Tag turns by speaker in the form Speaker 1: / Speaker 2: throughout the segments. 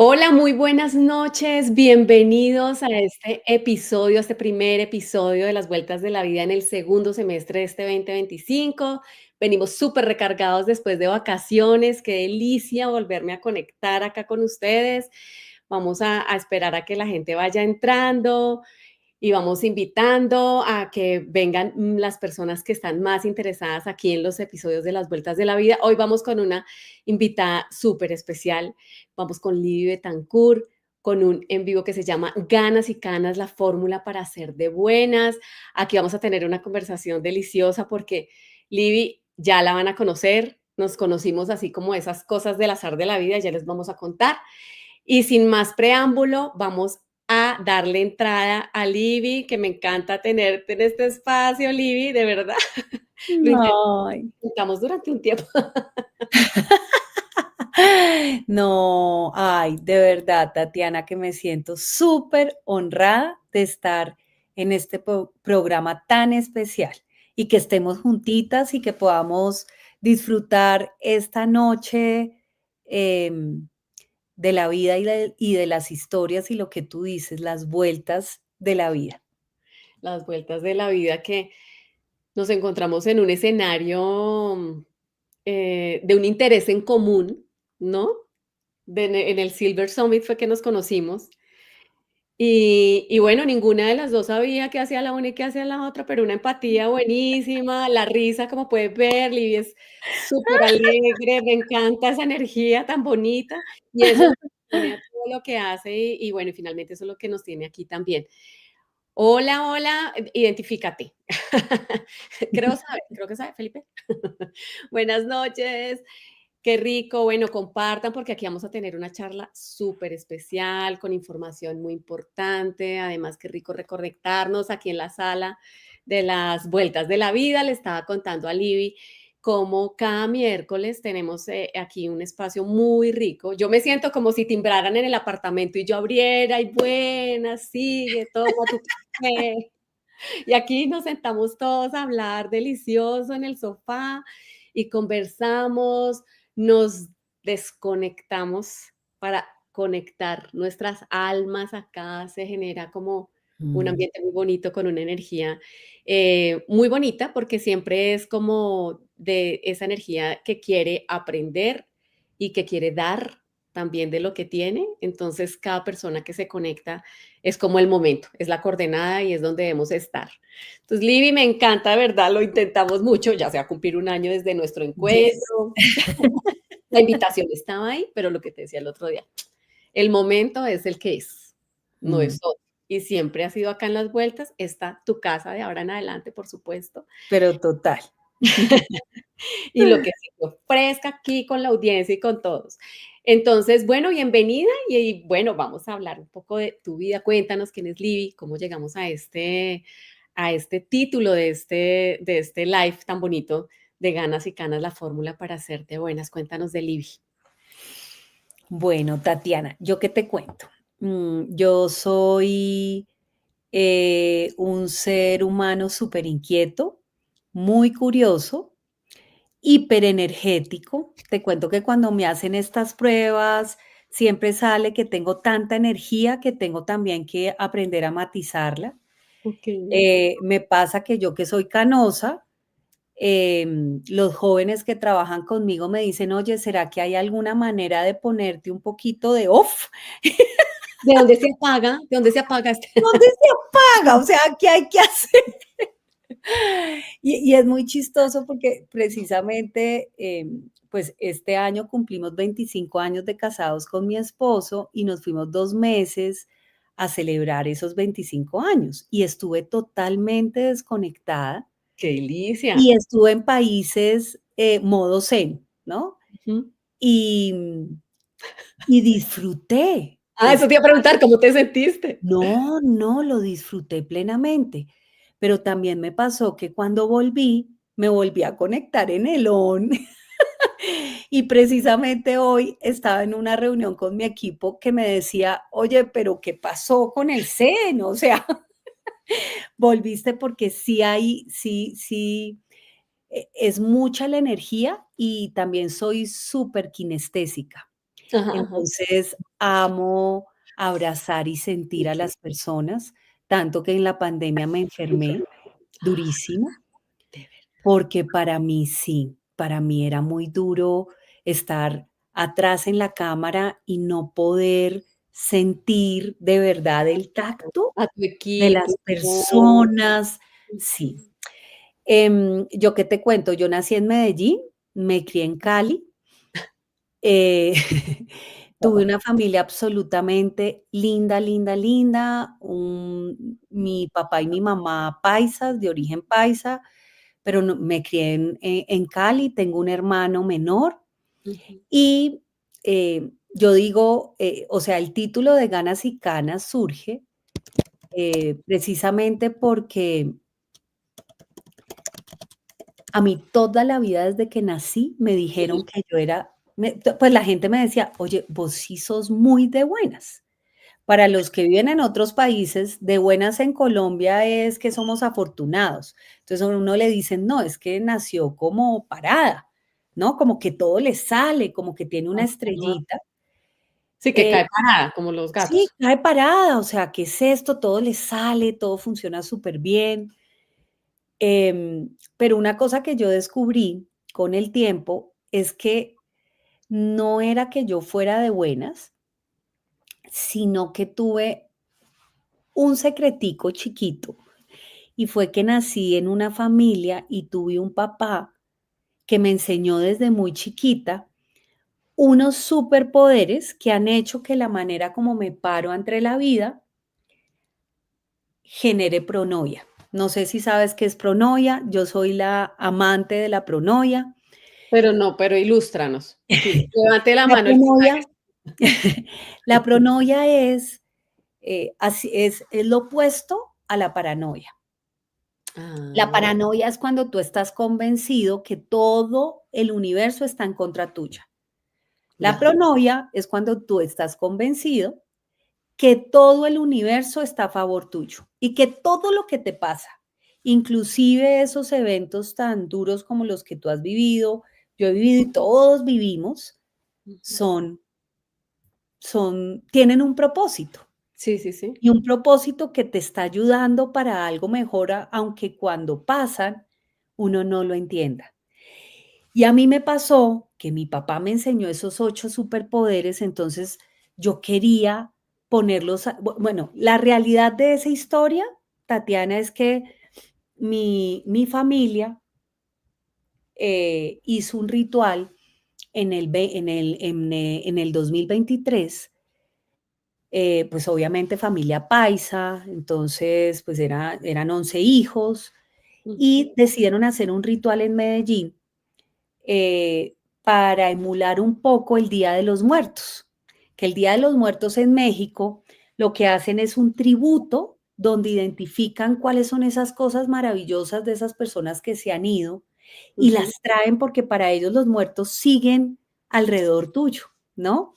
Speaker 1: Hola, muy buenas noches. Bienvenidos a este episodio, a este primer episodio de las Vueltas de la Vida en el segundo semestre de este 2025. Venimos súper recargados después de vacaciones. Qué delicia volverme a conectar acá con ustedes. Vamos a esperar a que la gente vaya entrando y vamos invitando a que vengan las personas que están más interesadas aquí en los episodios de las Vueltas de la Vida. Hoy vamos con una invitada súper especial. Vamos con Libby Betancourt, con un en vivo que se llama Ganas y Canas, la fórmula para ser de buenas. Aquí vamos a tener una conversación deliciosa porque Libby ya la van a conocer. Nos conocimos así como esas cosas del azar de la vida, ya les vamos a contar. Y sin más preámbulo, vamos a darle entrada a Libby, que me encanta tenerte en este espacio, Libby, de verdad. Lo
Speaker 2: Ay,
Speaker 1: intentamos durante un tiempo.
Speaker 2: no, ay, de verdad, Tatiana, que me siento súper honrada de estar en este programa tan especial y que estemos juntitas y que podamos disfrutar esta noche de la vida y de las historias y lo que tú dices, las vueltas de la vida.
Speaker 1: Las vueltas de la vida que nos encontramos en un escenario de un interés en común, ¿no? En el Silver Summit fue que nos conocimos. Y bueno, ninguna de las dos sabía qué hacía la una y qué hacía la otra, pero una empatía buenísima, la risa, como puedes ver, Libby es súper alegre, me encanta esa energía tan bonita y eso es lo que une a todo lo que hace y bueno, y finalmente eso es lo que nos tiene aquí también. Hola, hola, identifícate. Creo que sabe, Felipe. Buenas noches. Qué rico, bueno, compartan porque aquí vamos a tener una charla súper especial con información muy importante. Además, qué rico reconectarnos aquí en la sala de las vueltas de la vida. Le estaba contando a Libby cómo cada miércoles tenemos aquí un espacio muy rico. Yo me siento como si timbraran en el apartamento y yo abriera y buenas, sigue, toma tu café. Y aquí nos sentamos todos a hablar delicioso en el sofá y conversamos, nos desconectamos para conectar nuestras almas. Acá se genera como un
Speaker 2: Mm.
Speaker 1: ambiente muy bonito con una energía muy bonita porque siempre es como de esa energía que quiere aprender y que quiere dar también de lo que tiene. Entonces, cada persona que se conecta es como el momento, es la coordenada y es donde debemos estar. Entonces, Libby, me encanta, de verdad, lo intentamos mucho, ya se va a cumplir un año desde nuestro
Speaker 2: Yes.
Speaker 1: encuentro. La invitación estaba ahí, pero lo que te decía el otro día, el momento es el que es, no es
Speaker 2: Mm.
Speaker 1: otro. Y siempre ha sido acá en las vueltas, está tu casa de ahora en adelante, por supuesto.
Speaker 2: Pero total.
Speaker 1: Y lo que se te ofrezca aquí con la audiencia y con todos. Entonces, bueno, bienvenida y bueno, vamos a hablar un poco de tu vida. Cuéntanos quién es Libby, cómo llegamos a este título de este live tan bonito de Ganas y Canas, la fórmula para hacerte buenas. Cuéntanos de Libby.
Speaker 2: Bueno, Tatiana, ¿yo qué te cuento? Yo soy un ser humano súper inquieto, muy curioso, hiperenergético. Te cuento que cuando me hacen estas pruebas, siempre sale que tengo tanta energía que tengo también que aprender a matizarla.
Speaker 1: Ok.
Speaker 2: Me pasa que yo que soy canosa, los jóvenes que trabajan conmigo me dicen, oye, ¿será que hay alguna manera de ponerte un poquito de off?
Speaker 1: ¿De dónde se apaga? ¿De dónde se apaga este?
Speaker 2: ¿Dónde se apaga? O sea, ¿qué hay que hacer? Y es muy chistoso porque precisamente, pues este año cumplimos 25 años de casados con mi esposo y nos fuimos 2 meses a celebrar esos 25 años y estuve totalmente desconectada
Speaker 1: ¡Qué delicia!
Speaker 2: y estuve en países modo zen, ¿no?
Speaker 1: Ujú.
Speaker 2: Y, y disfruté.
Speaker 1: Ah, eso te iba a preguntar, ¿cómo te sentiste?
Speaker 2: No, no, lo disfruté plenamente, pero también me pasó que cuando volví, me volví a conectar en el on. Y precisamente hoy estaba en una reunión con mi equipo que me decía: "Oye, pero ¿qué pasó con el Zen? O sea, volviste porque sí, es mucha la energía y también soy súper kinestésica.
Speaker 1: Ajá, ajá.
Speaker 2: Entonces, amo abrazar y sentir a
Speaker 1: Okey.
Speaker 2: las personas, tanto que en la pandemia me enfermé durísimo,
Speaker 1: De ver
Speaker 2: porque para mí sí, para mí era muy duro estar atrás en la cámara y no poder sentir de verdad el tacto
Speaker 1: a tu
Speaker 2: de
Speaker 1: equipo,
Speaker 2: las
Speaker 1: no.
Speaker 2: personas. Sí.
Speaker 1: Ujú.
Speaker 2: Yo qué te cuento, yo nací en Medellín, me crié en Cali, eh, tuve una familia absolutamente linda, linda, linda, mi papá y mi mamá paisas, de origen paisa, pero no me crié en Cali, tengo un hermano menor
Speaker 1: Ujú.
Speaker 2: y, yo digo, o sea, el título de Ganas y Canas surge, precisamente porque a mí toda la vida desde que nací me dijeron que yo era, pues la gente me decía: "Oye, vos sí sos muy de buenas". Para los que viven en otros países, de buenas en Colombia es que somos afortunados. Entonces, a uno le dicen: "No, es que nació como parada", ¿no? Como que todo le sale, como que tiene una
Speaker 1: Ajá.
Speaker 2: estrellita.
Speaker 1: Sí, que
Speaker 2: Eh,
Speaker 1: cae parada, como los
Speaker 2: sí,
Speaker 1: gatos.
Speaker 2: cae parada, o sea, ¿qué es esto? Todo le sale, todo funciona súper bien. Pero una cosa que yo descubrí con el tiempo es que no era que yo fuera de buenas, sino que tuve un secretico chiquito, y fue que nací en una familia y tuve un papá que me enseñó desde muy chiquita unos superpoderes que han hecho que la manera como me paro ante la vida genere pronoia. No sé si sabes qué es pronoia, yo soy la amante de la pronoia.
Speaker 1: Pero no, pero ilústranos. Sí, levante la
Speaker 2: La
Speaker 1: mano el que
Speaker 2: pronoia
Speaker 1: sabe.
Speaker 2: la pronoia es, así es lo opuesto a la paranoia. La
Speaker 1: Ah,
Speaker 2: paranoia es cuando tú estás convencido que todo el universo está en contra tuya. La
Speaker 1: ya.
Speaker 2: pronoia es cuando tú estás convencido que todo el universo está a favor tuyo y que todo lo que te pasa, inclusive esos eventos tan duros como los que tú has vivido, yo he vivido y todos vivimos,
Speaker 1: Ujú.
Speaker 2: son tienen un propósito.
Speaker 1: Sí, sí, sí.
Speaker 2: Y un propósito que te está ayudando para algo mejor, aunque cuando pasan, uno no lo entienda. Y a mí me pasó que mi papá me enseñó esos 8 superpoderes, entonces yo quería ponerlos bueno, la realidad de esa historia, Tatiana, es que mi familia, hizo un ritual en el 2023. Pues obviamente familia paisa, entonces pues eran 11 hijos
Speaker 1: Ujú.
Speaker 2: y decidieron hacer un ritual en Medellín, para emular un poco el Día de los Muertos, que el Día de los Muertos en México lo que hacen es un tributo donde identifican cuáles son esas cosas maravillosas de esas personas que se han ido y
Speaker 1: Ujú.
Speaker 2: las traen porque para ellos los muertos siguen alrededor tuyo, ¿no?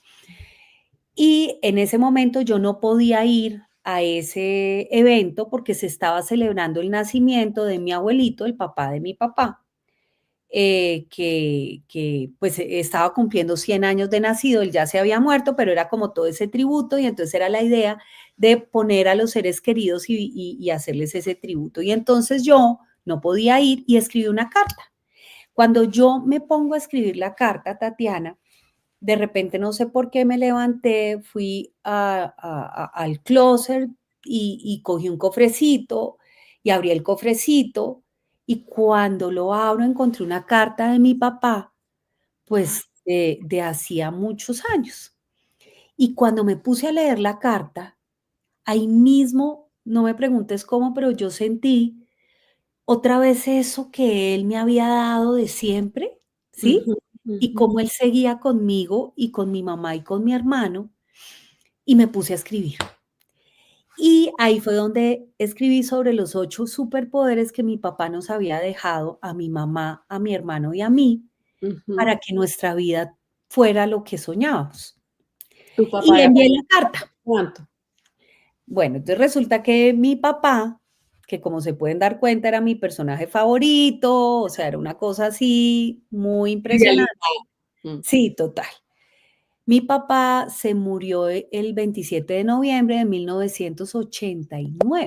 Speaker 2: Y en ese momento yo no podía ir a ese evento porque se estaba celebrando el nacimiento de mi abuelito, el papá de mi papá, pues estaba cumpliendo 100 años de nacido, él ya se había muerto, pero era como todo ese tributo y entonces era la idea de poner a los seres queridos y hacerles ese tributo. Y entonces yo no podía ir y escribí una carta. Cuando yo me pongo a escribir la carta, Tatiana, de repente no sé por qué me levanté, fui al closet y cogí un cofrecito y abrí el cofrecito y cuando lo abro encontré una carta de mi papá, pues de hacía muchos años. Y cuando me puse a leer la carta, ahí mismo, no me preguntes cómo, pero yo sentí otra vez eso que él me había dado de siempre, ¿sí?
Speaker 1: Ujú,
Speaker 2: Y
Speaker 1: ujú.
Speaker 2: cómo él seguía conmigo y con mi mamá y con mi hermano, y me puse a escribir. Y ahí fue donde escribí sobre los 8 superpoderes que mi papá nos había dejado a mi mamá, a mi hermano y a mí,
Speaker 1: Ujú.
Speaker 2: para que nuestra vida fuera lo que soñábamos.
Speaker 1: Tu papá
Speaker 2: Y le
Speaker 1: era
Speaker 2: envié la carta.
Speaker 1: ¿cuánto?
Speaker 2: Bueno, entonces resulta que mi papá, que como se pueden dar cuenta era mi personaje favorito, o sea, era una cosa así muy impresionante.
Speaker 1: Idealizado. Mm.
Speaker 2: Sí, total. Mi papá se murió el 27 de noviembre de 1989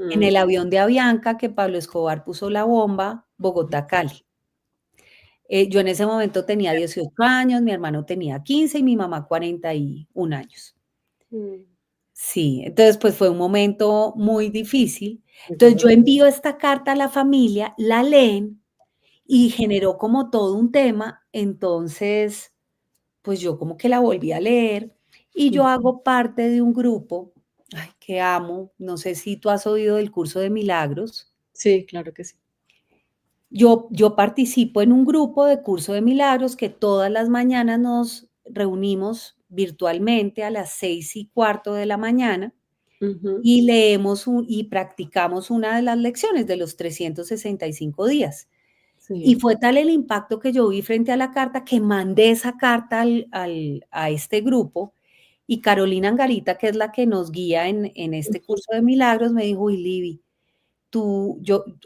Speaker 2: en
Speaker 1: Ujú,
Speaker 2: el avión de Avianca que Pablo Escobar puso la bomba, Bogotá-Cali. Yo en ese momento tenía 18 años, mi hermano tenía 15 y mi mamá 41 años.
Speaker 1: mm,
Speaker 2: Sí, entonces, pues, fue un momento muy difícil.
Speaker 1: muy
Speaker 2: Entonces, yo
Speaker 1: doloroso.
Speaker 2: envío esta carta a la familia, la leen y generó como todo un tema. Entonces, pues, yo como que la volví a leer y yo
Speaker 1: Mm,
Speaker 2: hago parte de un grupo, ay, que amo, no sé si tú has oído del curso de milagros.
Speaker 1: sí, claro que sí.
Speaker 2: Yo participo en un grupo de curso de milagros que todas las mañanas nos reunimos virtualmente a las 6:15 de la mañana
Speaker 1: Ujú,
Speaker 2: y leemos y practicamos una de las lecciones de los 365 días. Y
Speaker 1: sí.
Speaker 2: fue tal el impacto que yo vi frente a la carta que mandé esa carta a este grupo y Carolina Angarita, que es la que nos guía en este
Speaker 1: Ujú,
Speaker 2: curso de milagros, me dijo: "Uy, Livi,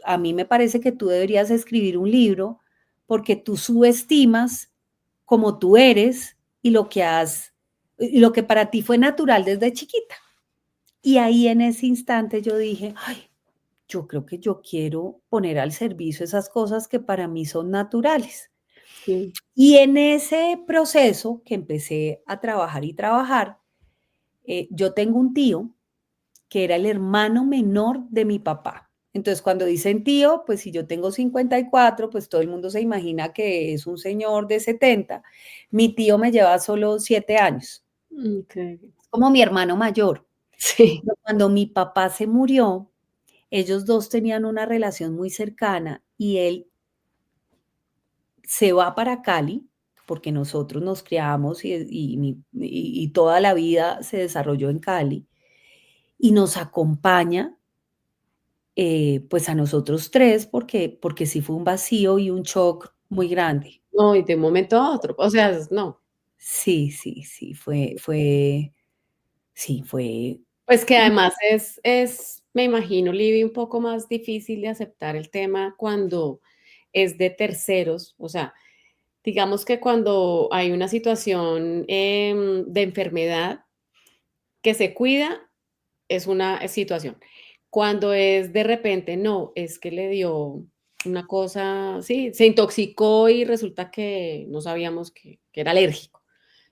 Speaker 2: a mí me parece que tú deberías escribir un libro porque tú subestimas como tú eres y y lo que para ti fue natural desde chiquita". Y ahí en ese instante yo dije: "Ay, yo creo que yo quiero poner al servicio esas cosas que para mí son naturales".
Speaker 1: sí.
Speaker 2: Y en ese proceso que empecé a trabajar y trabajar, yo tengo un tío que era el hermano menor de mi papá. Entonces, cuando dicen tío, pues si yo tengo 54, pues todo el mundo se imagina que es un señor de 70. Mi tío me lleva solo 7 años,
Speaker 1: Okey.
Speaker 2: es como mi hermano mayor.
Speaker 1: Sí.
Speaker 2: Pero cuando mi papá se murió, ellos 2 tenían una relación muy cercana y él se va para Cali, porque nosotros nos criamos y toda la vida se desarrolló en Cali, y nos acompaña, pues, a nosotros 3 porque sí fue un vacío y un shock muy grande.
Speaker 1: No, y de un momento a otro, o sea, no.
Speaker 2: Sí, sí, sí, fue
Speaker 1: Pues que además es, me imagino, Libby, un poco más difícil de aceptar el tema cuando es de terceros, o sea, digamos que cuando hay una situación, de enfermedad que se cuida, es una situación. Cuando es de repente, no, es que le dio una cosa, sí, se intoxicó y resulta que no sabíamos que era alérgico.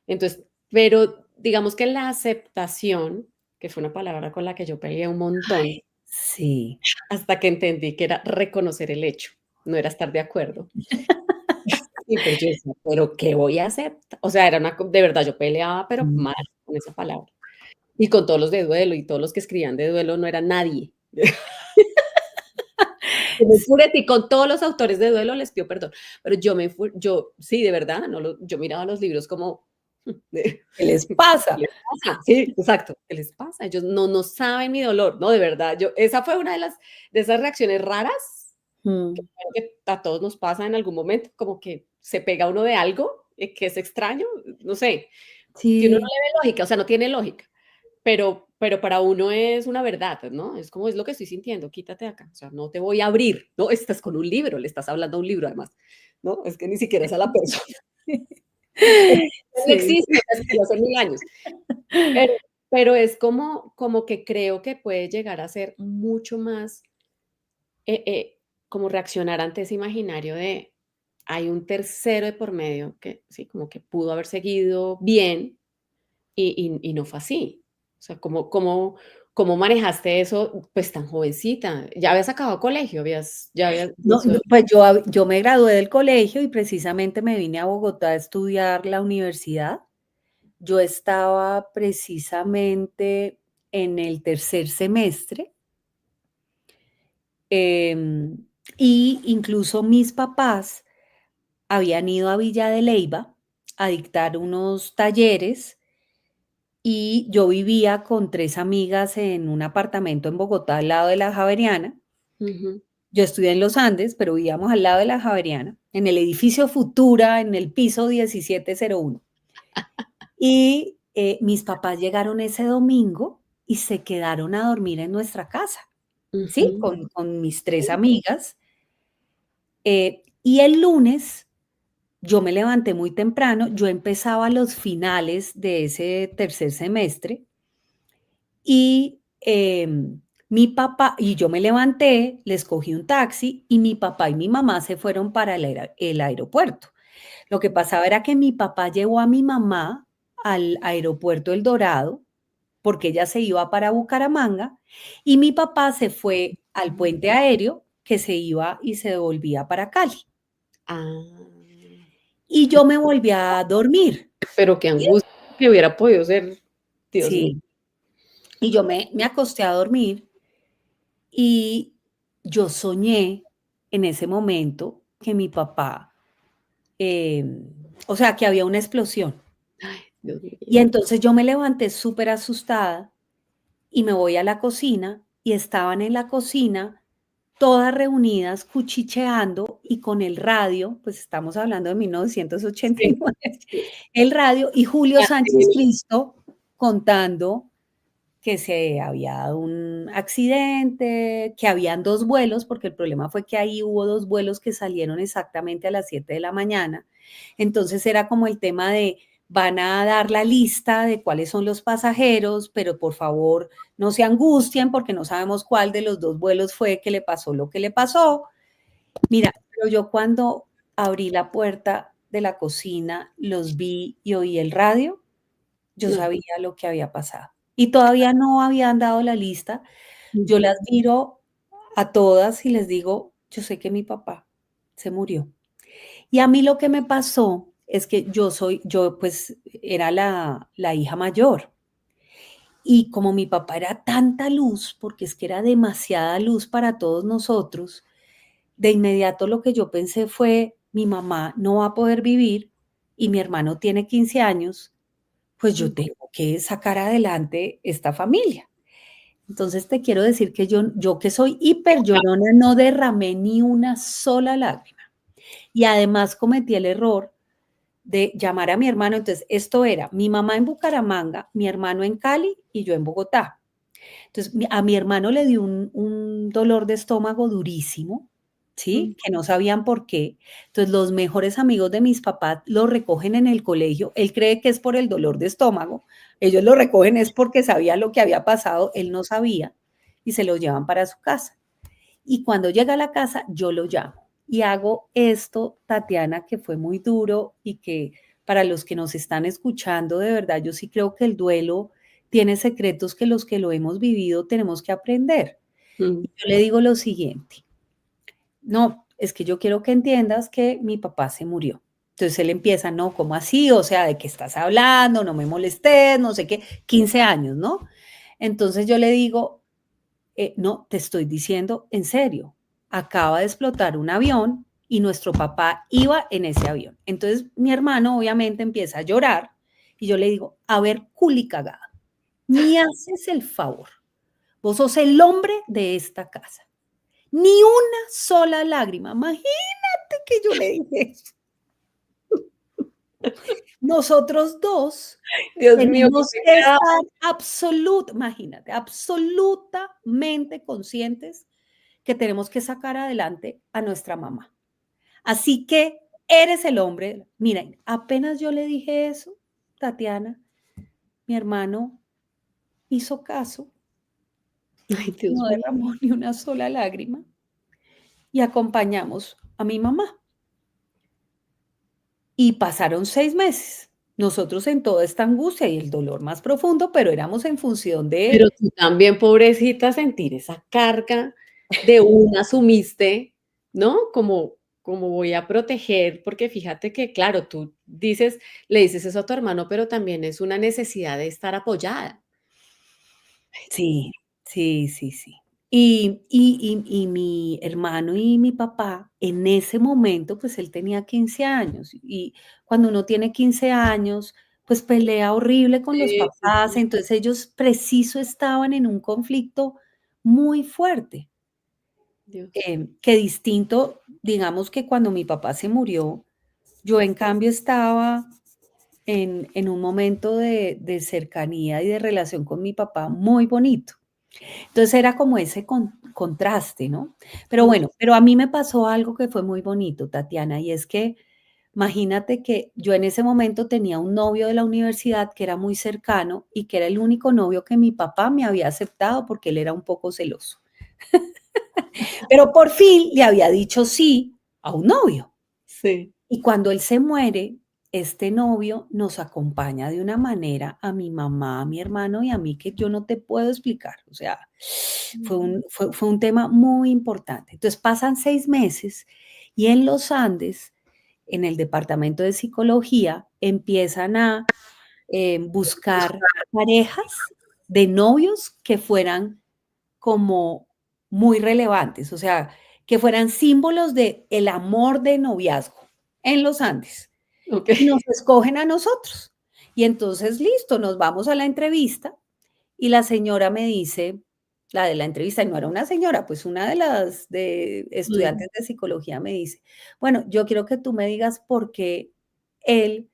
Speaker 1: Entonces, pero digamos que la aceptación, que fue una palabra con la que yo peleé un montón,
Speaker 2: sí.
Speaker 1: hasta que entendí que era reconocer el hecho, no era estar de acuerdo. Sí, pero yo decía: "¿Pero qué voy a hacer?". O sea, era una co de verdad, yo peleaba, pero
Speaker 2: Mm.
Speaker 1: mal con esa palabra. Y con todos los de duelo, y todos los que escribían de duelo no era nadie. Yo me enfurecí con todos los autores de duelo, les pido perdón, pero yo sí, de verdad, no lo yo miraba los libros como, ¿qué
Speaker 2: ¿Qué les pasa?
Speaker 1: les pasa? Sí, exacto, ¿qué les pasa? Ellos no saben mi dolor, no, de verdad, yo esa fue una de esas reacciones raras
Speaker 2: Mm.
Speaker 1: que a todos nos pasa en algún momento, como que se pega uno de algo, que es extraño, no sé, que uno no
Speaker 2: Sí,
Speaker 1: le ve lógica, o sea, no tiene lógica. Pero para uno es una verdad, ¿no? Es como, es lo que estoy sintiendo, quítate de acá, o sea, no te voy a abrir, ¿no? Estás con un libro, le estás hablando a un libro además, ¿no? Es que ni siquiera es a la persona. No
Speaker 2: sí,
Speaker 1: existe, la escribió hace 1000 años. Pero pero es como que creo que puede llegar a ser mucho más, como reaccionar ante ese imaginario de hay un tercero de por medio que sí, como que pudo haber seguido bien, y no fue así. O sea, ¿cómo manejaste eso, pues, tan jovencita? ¿Ya habías acabado colegio? Ya habías
Speaker 2: no,
Speaker 1: 18.
Speaker 2: pues yo me gradué del colegio y precisamente me vine a Bogotá a estudiar la universidad. Yo estaba precisamente en el tercer semestre, em, y incluso mis papás habían ido a Villa de Leyva a dictar unos talleres y yo vivía con 3 amigas en un apartamento en Bogotá, al lado de la Javeriana.
Speaker 1: Ujú.
Speaker 2: Yo estudié en los Andes, pero vivíamos al lado de la Javeriana, en el edificio Futura, en el piso 1701. Y, mis papás llegaron ese domingo y se quedaron a dormir en nuestra casa, ¿sí?
Speaker 1: Ujú.
Speaker 2: Con mis 3 amigas, y el lunes yo me levanté muy temprano, yo empezaba los finales de ese tercer semestre y mi papá, y yo me levanté, les cogí un taxi y mi papá y mi mamá se fueron para el aeropuerto. Lo que pasaba era que mi papá llevó a mi mamá al aeropuerto El Dorado porque ella se iba para Bucaramanga y mi papá se fue al puente aéreo que se iba y se devolvía para Cali.
Speaker 1: Ah,
Speaker 2: Y yo me volví a dormir.
Speaker 1: pero qué angustia que hubiera podido ser, Dios mío.
Speaker 2: Sí, y yo me acosté a dormir y yo soñé en ese momento que mi papá, o sea, que había una explosión.
Speaker 1: Ay, Dios
Speaker 2: Y
Speaker 1: mío.
Speaker 2: entonces yo me levanté súper asustada y me voy a la cocina y estaban en la cocina todas reunidas cuchicheando y con el radio, pues estamos hablando de
Speaker 1: Sí,
Speaker 2: 1989,
Speaker 1: sí.
Speaker 2: el radio y Julio
Speaker 1: Ah,
Speaker 2: Sánchez
Speaker 1: sí.
Speaker 2: Cristo contando que se había dado un accidente, que habían 2 vuelos, porque el problema fue que ahí hubo 2 vuelos que salieron exactamente a las 7 de la mañana. Entonces era como el tema de van a dar la lista de cuáles son los pasajeros, pero por favor no se angustien porque no sabemos cuál de los 2 vuelos fue que le pasó lo que le pasó. Mira, pero yo cuando abrí la puerta de la cocina, los vi y oí el radio, yo
Speaker 1: No.
Speaker 2: sabía lo que había pasado. Y todavía no habían dado la lista. Yo las
Speaker 1: Ujú.
Speaker 2: miro a todas y les digo, yo sé que mi papá se murió. Y a mí lo que me pasó es que yo pues era la hija mayor. Y como mi papá era tanta luz, porque es que era demasiada luz para todos nosotros, de inmediato lo que yo pensé fue, mi mamá no va a poder vivir y mi hermano tiene 15 años, pues yo tengo que sacar adelante esta familia. Entonces te quiero decir que yo que soy hiper llorona no derramé ni una sola lágrima. Y además cometí el error de llamar a mi hermano. Entonces, esto era mi mamá en Bucaramanga, mi hermano en Cali y yo en Bogotá. Entonces, a mi hermano le dio un dolor de estómago durísimo, ¿sí?
Speaker 1: Mm.
Speaker 2: Que no sabían por qué. Entonces, los mejores amigos de mis papás lo recogen en el colegio. Él cree que es por el dolor de estómago. Ellos lo recogen es porque sabía lo que había pasado. Él no sabía y se lo llevan para su casa. Y cuando llega a la casa, yo lo llamo y hago esto, Tatiana, que fue muy duro y que para los que nos están escuchando, de verdad, yo sí creo que el duelo tiene secretos que los que lo hemos vivido tenemos que aprender.
Speaker 1: Mm.
Speaker 2: Y yo le digo lo siguiente, no, es que yo quiero que entiendas que mi papá se murió. Entonces él empieza, no, ¿cómo así? O sea, ¿de qué estás hablando? No me molestes, no sé qué, 15 años, ¿no? Entonces yo le digo, no, te estoy diciendo en serio, acaba de explotar un avión y nuestro papá iba en ese avión. Entonces mi hermano obviamente empieza a llorar y yo le digo, a ver, culi cagada, me haces el favor, vos sos el hombre de esta casa. Ni una sola lágrima. Imagínate que yo le dije eso. Nosotros dos
Speaker 1: Dios mío, qué
Speaker 2: tenemos que
Speaker 1: pecado.
Speaker 2: estar imagínate, absolutamente conscientes que tenemos que sacar adelante a nuestra mamá. Así que eres el hombre. Mira, apenas yo le dije eso, Tatiana, mi hermano hizo caso,
Speaker 1: Ay, Dios
Speaker 2: no
Speaker 1: mío.
Speaker 2: derramó ni una sola lágrima y acompañamos a mi mamá. Y pasaron 6 meses. Nosotros en toda esta angustia y el dolor más profundo, pero éramos en función de
Speaker 1: Pero tú también, pobrecita, sentir esa carga de una asumiste, ¿no? Como voy a proteger, porque fíjate que, claro, tú dices, le dices eso a tu hermano, pero también es una necesidad de estar apoyada.
Speaker 2: sí, sí, sí, sí. Y mi hermano y mi papá, en ese momento, pues él tenía 15 años, y cuando uno tiene 15 años, pues pelea horrible con los
Speaker 1: Sí, sí,
Speaker 2: papás,
Speaker 1: sí.
Speaker 2: entonces ellos preciso estaban en un conflicto muy fuerte,
Speaker 1: Dios.
Speaker 2: que distinto, digamos que cuando mi papá se murió, yo en cambio estaba en un momento de cercanía y de relación con mi papá muy bonito. Entonces era como ese contraste, ¿no? Pero
Speaker 1: Mm.
Speaker 2: bueno, pero a mí me pasó algo que fue muy bonito, Tatiana, y es que Imagínate que yo en ese momento tenía un novio de la universidad que era muy cercano y que era el único novio que mi papá me había aceptado porque él era un poco celoso. Pero por fin le había dicho sí a un novio.
Speaker 1: Sí.
Speaker 2: Y cuando él se muere, este novio nos acompaña de una manera a mi mamá, a mi hermano y a mí que yo no te puedo explicar. O sea, fue un tema muy importante. Entonces pasan 6 meses y en los Andes, en el departamento de psicología, empiezan a buscar parejas de novios que fueran como muy relevantes, o sea, que fueran símbolos de el amor de noviazgo en los Andes. Y
Speaker 1: Okey.
Speaker 2: nos escogen a nosotros. Y entonces, listo, nos vamos a la entrevista y la señora me dice, la de la entrevista, y no era una señora, pues una de las de
Speaker 1: Mm,
Speaker 2: estudiantes de psicología me dice, bueno, yo quiero que tú me digas por qué él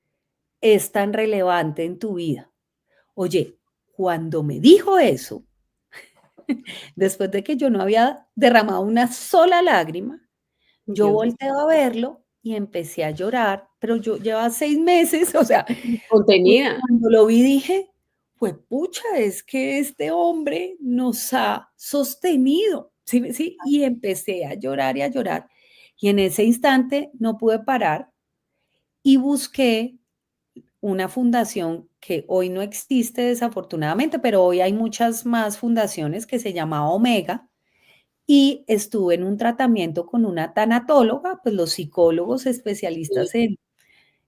Speaker 2: es tan relevante en tu vida. Oye, cuando me dijo eso, después de que yo no había derramado una sola lágrima, yo
Speaker 1: Dios mío.
Speaker 2: volteo a verlo y empecé a llorar, pero yo llevaba 6 meses, o sea,
Speaker 1: Contenida.
Speaker 2: cuando lo vi dije: pucha, es que este hombre nos ha sostenido", ¿sí? Y empecé a llorar y a llorar. Y en ese instante no pude parar y busqué una fundación que hoy no existe desafortunadamente, pero hoy hay muchas más fundaciones que se llama Omega, y estuve en un tratamiento con una tanatóloga, pues los psicólogos
Speaker 1: Sí,
Speaker 2: especialistas en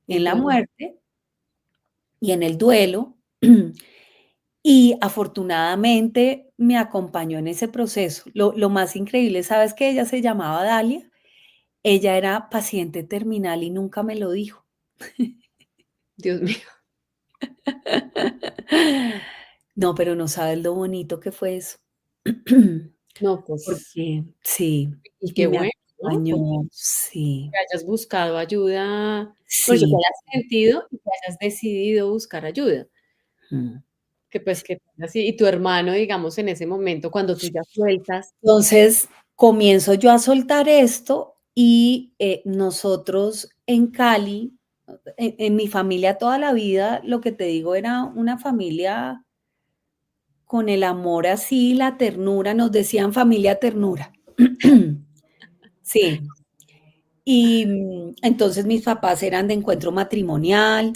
Speaker 1: el
Speaker 2: la
Speaker 1: duelo.
Speaker 2: muerte y en el duelo, y afortunadamente me acompañó en ese proceso. Lo más increíble, ¿sabes que ella se llamaba Dalia? Ella era paciente terminal y nunca me lo dijo.
Speaker 1: Dios mío.
Speaker 2: No, pero no sabes lo bonito que fue eso.
Speaker 1: No, pues,
Speaker 2: Porque sí,
Speaker 1: y
Speaker 2: y
Speaker 1: qué
Speaker 2: me
Speaker 1: bueno, ¿no?
Speaker 2: acompañó, sí,
Speaker 1: Que hayas buscado ayuda, bueno, que
Speaker 2: sí,
Speaker 1: hayas sentido y que hayas decidido buscar ayuda,
Speaker 2: mm.
Speaker 1: que, pues, que así y tu hermano, digamos, en ese momento, cuando tú ya sueltas.
Speaker 2: Entonces, comienzo yo a soltar esto y, nosotros en Cali, en mi familia toda la vida, lo que te digo, era una familia con el amor así, la ternura, nos decían familia ternura. Sí. Y, entonces mis papás eran de encuentro matrimonial,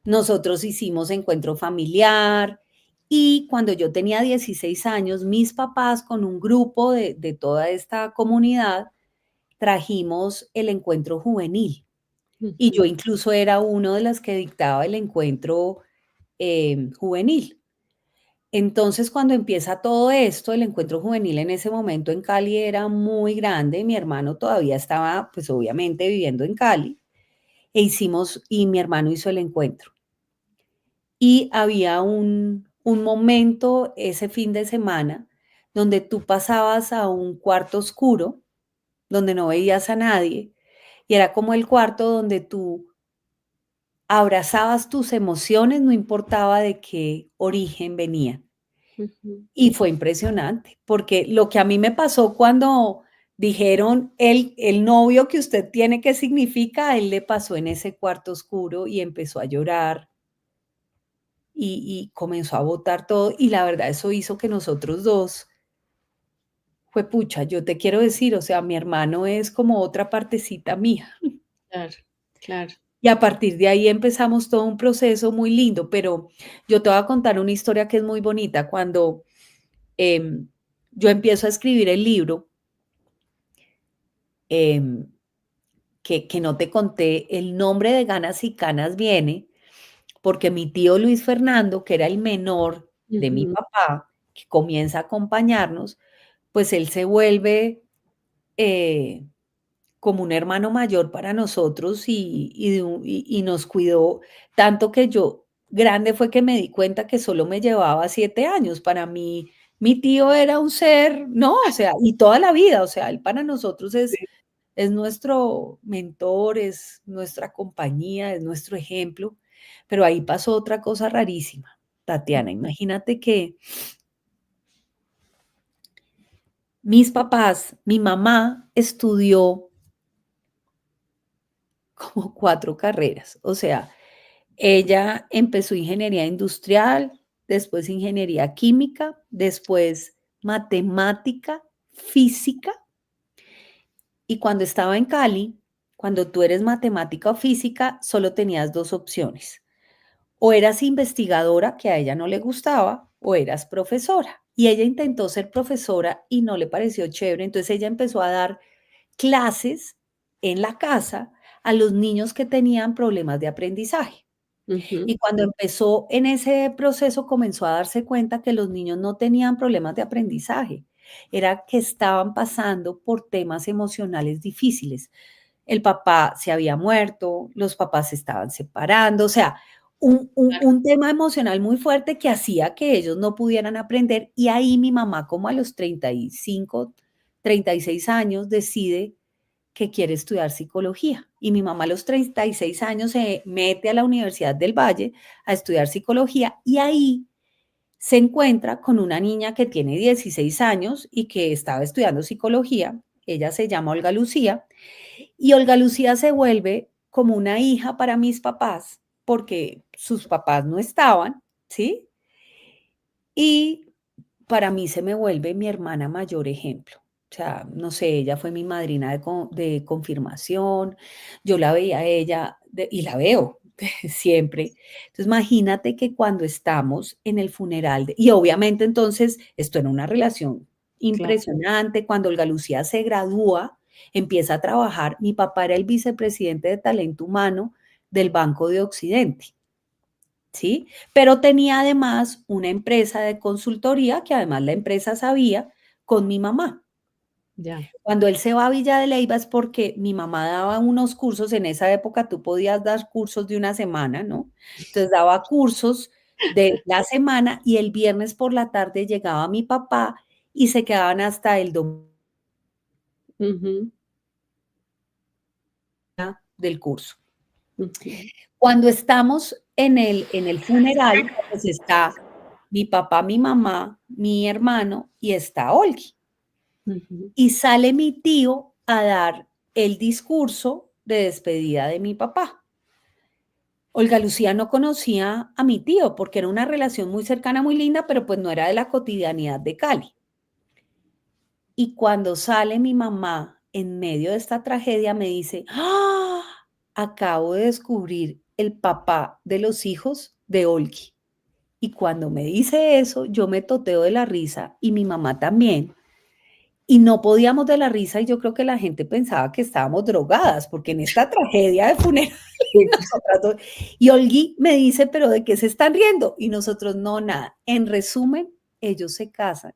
Speaker 2: nosotros hicimos encuentro familiar y cuando yo tenía 16 años, mis papás con un grupo de toda esta comunidad trajimos el encuentro juvenil y yo
Speaker 1: Ujú,
Speaker 2: incluso era uno de las que dictaba el encuentro juvenil. Entonces, cuando empieza todo esto, el encuentro juvenil en ese momento en Cali era muy grande, mi hermano todavía estaba, pues obviamente viviendo en Cali, y mi hermano hizo el encuentro. Y había un momento ese fin de semana donde tú pasabas a un cuarto oscuro, donde no veías a nadie, y era como el cuarto donde tú abrazabas tus emociones, no importaba de qué origen venían.
Speaker 1: ujú.
Speaker 2: Y fue impresionante, porque lo que a mí me pasó cuando dijeron: "El novio que usted tiene, ¿qué significa?", a él le pasó en ese cuarto oscuro y empezó a llorar y comenzó a botar todo, y la verdad eso hizo que nosotros 2 pucha, yo te quiero decir, o sea, mi hermano es como otra partecita mía.
Speaker 1: Claro, claro.
Speaker 2: Y a partir de ahí empezamos todo un proceso muy lindo, pero yo te voy a contar una historia que es muy bonita. Cuando, em, yo empiezo a escribir el libro, em, que no te conté, el nombre de Ganas y Canas viene porque mi tío Luis Fernando, que era el menor de mi
Speaker 1: Ujú.
Speaker 2: papá, que comienza a acompañarnos, pues él se vuelve, eh, como un hermano mayor para nosotros y nos cuidó tanto que yo grande fue que me di cuenta que solo me llevaba 7 años. Para mí, mi tío era un ser, no, o sea, y toda la vida, o sea, él para nosotros
Speaker 1: Sí.
Speaker 2: es nuestro mentor, es nuestra compañía, es nuestro ejemplo. Pero ahí pasó otra cosa rarísima, Tatiana. Imagínate que mis papás, mi mamá estudió como 4 carreras. O sea, ella empezó ingeniería industrial, después ingeniería química, después matemática, física, y cuando estaba en Cali, cuando tú eres matemática o física, solo tenías 2 opciones. O eras investigadora, que a ella no le gustaba, o eras profesora. Y ella intentó ser profesora y no le pareció chévere, entonces ella empezó a dar clases en la casa a los niños que tenían problemas de aprendizaje.
Speaker 1: Ujú,
Speaker 2: Y cuando empezó en ese proceso, comenzó a darse cuenta que los niños no tenían problemas de aprendizaje, era que estaban pasando por temas emocionales difíciles. El papá se había muerto, los papás se estaban separando, o sea,
Speaker 1: claro,
Speaker 2: un tema emocional muy fuerte que hacía que ellos no pudieran aprender. Y ahí mi mamá, como a los 35, 36 años, decide que quiere estudiar psicología. Y mi mamá a los 36 años se mete a la Universidad del Valle a estudiar psicología y ahí se encuentra con una niña que tiene 16 años y que estaba estudiando psicología. Ella se llama Olga Lucía y Olga Lucía se vuelve como una hija para mis papás porque sus papás no estaban, ¿sí? Y para mí se me vuelve mi hermana mayor ejemplo. O sea, no sé, ella fue mi madrina de confirmación, yo la veía a ella y la veo siempre. Entonces, imagínate que cuando estamos en el funeral, y obviamente entonces esto era una relación
Speaker 1: claro.
Speaker 2: impresionante, cuando Olga Lucía se gradúa, empieza a trabajar, mi papá era el vicepresidente de talento humano del Banco de Occidente. ¿Sí? Pero tenía además una empresa de consultoría que además la empresa sabía con mi mamá.
Speaker 1: Ya.
Speaker 2: Cuando él se va a Villa de Leyva es porque mi mamá daba unos cursos, en esa época tú podías dar cursos de una semana, ¿no? Entonces daba cursos de la semana y el viernes por la tarde llegaba mi papá y se quedaban hasta el domingo
Speaker 1: Ujú,
Speaker 2: del curso.
Speaker 1: ujú,
Speaker 2: Cuando estamos en el funeral, pues está mi papá, mi mamá, mi hermano y está Olgi.
Speaker 1: ujú.
Speaker 2: Y sale mi tío a dar el discurso de despedida de mi papá. Olga Lucía no conocía a mi tío porque era una relación muy cercana, muy linda, pero pues no era de la cotidianidad de Cali. Y cuando sale mi mamá en medio de esta tragedia, me dice, ¡ah! Acabo de descubrir el papá de los hijos de Olgi. Y cuando me dice eso, yo me toteo de la risa y mi mamá también. Y no podíamos de la risa y yo creo que la gente pensaba que estábamos drogadas, porque en esta tragedia de funeral,
Speaker 1: Sí,
Speaker 2: nosotras dos, y Olgui me dice, pero ¿de qué se están riendo? Y nosotros, no, nada. En resumen, ellos se casan,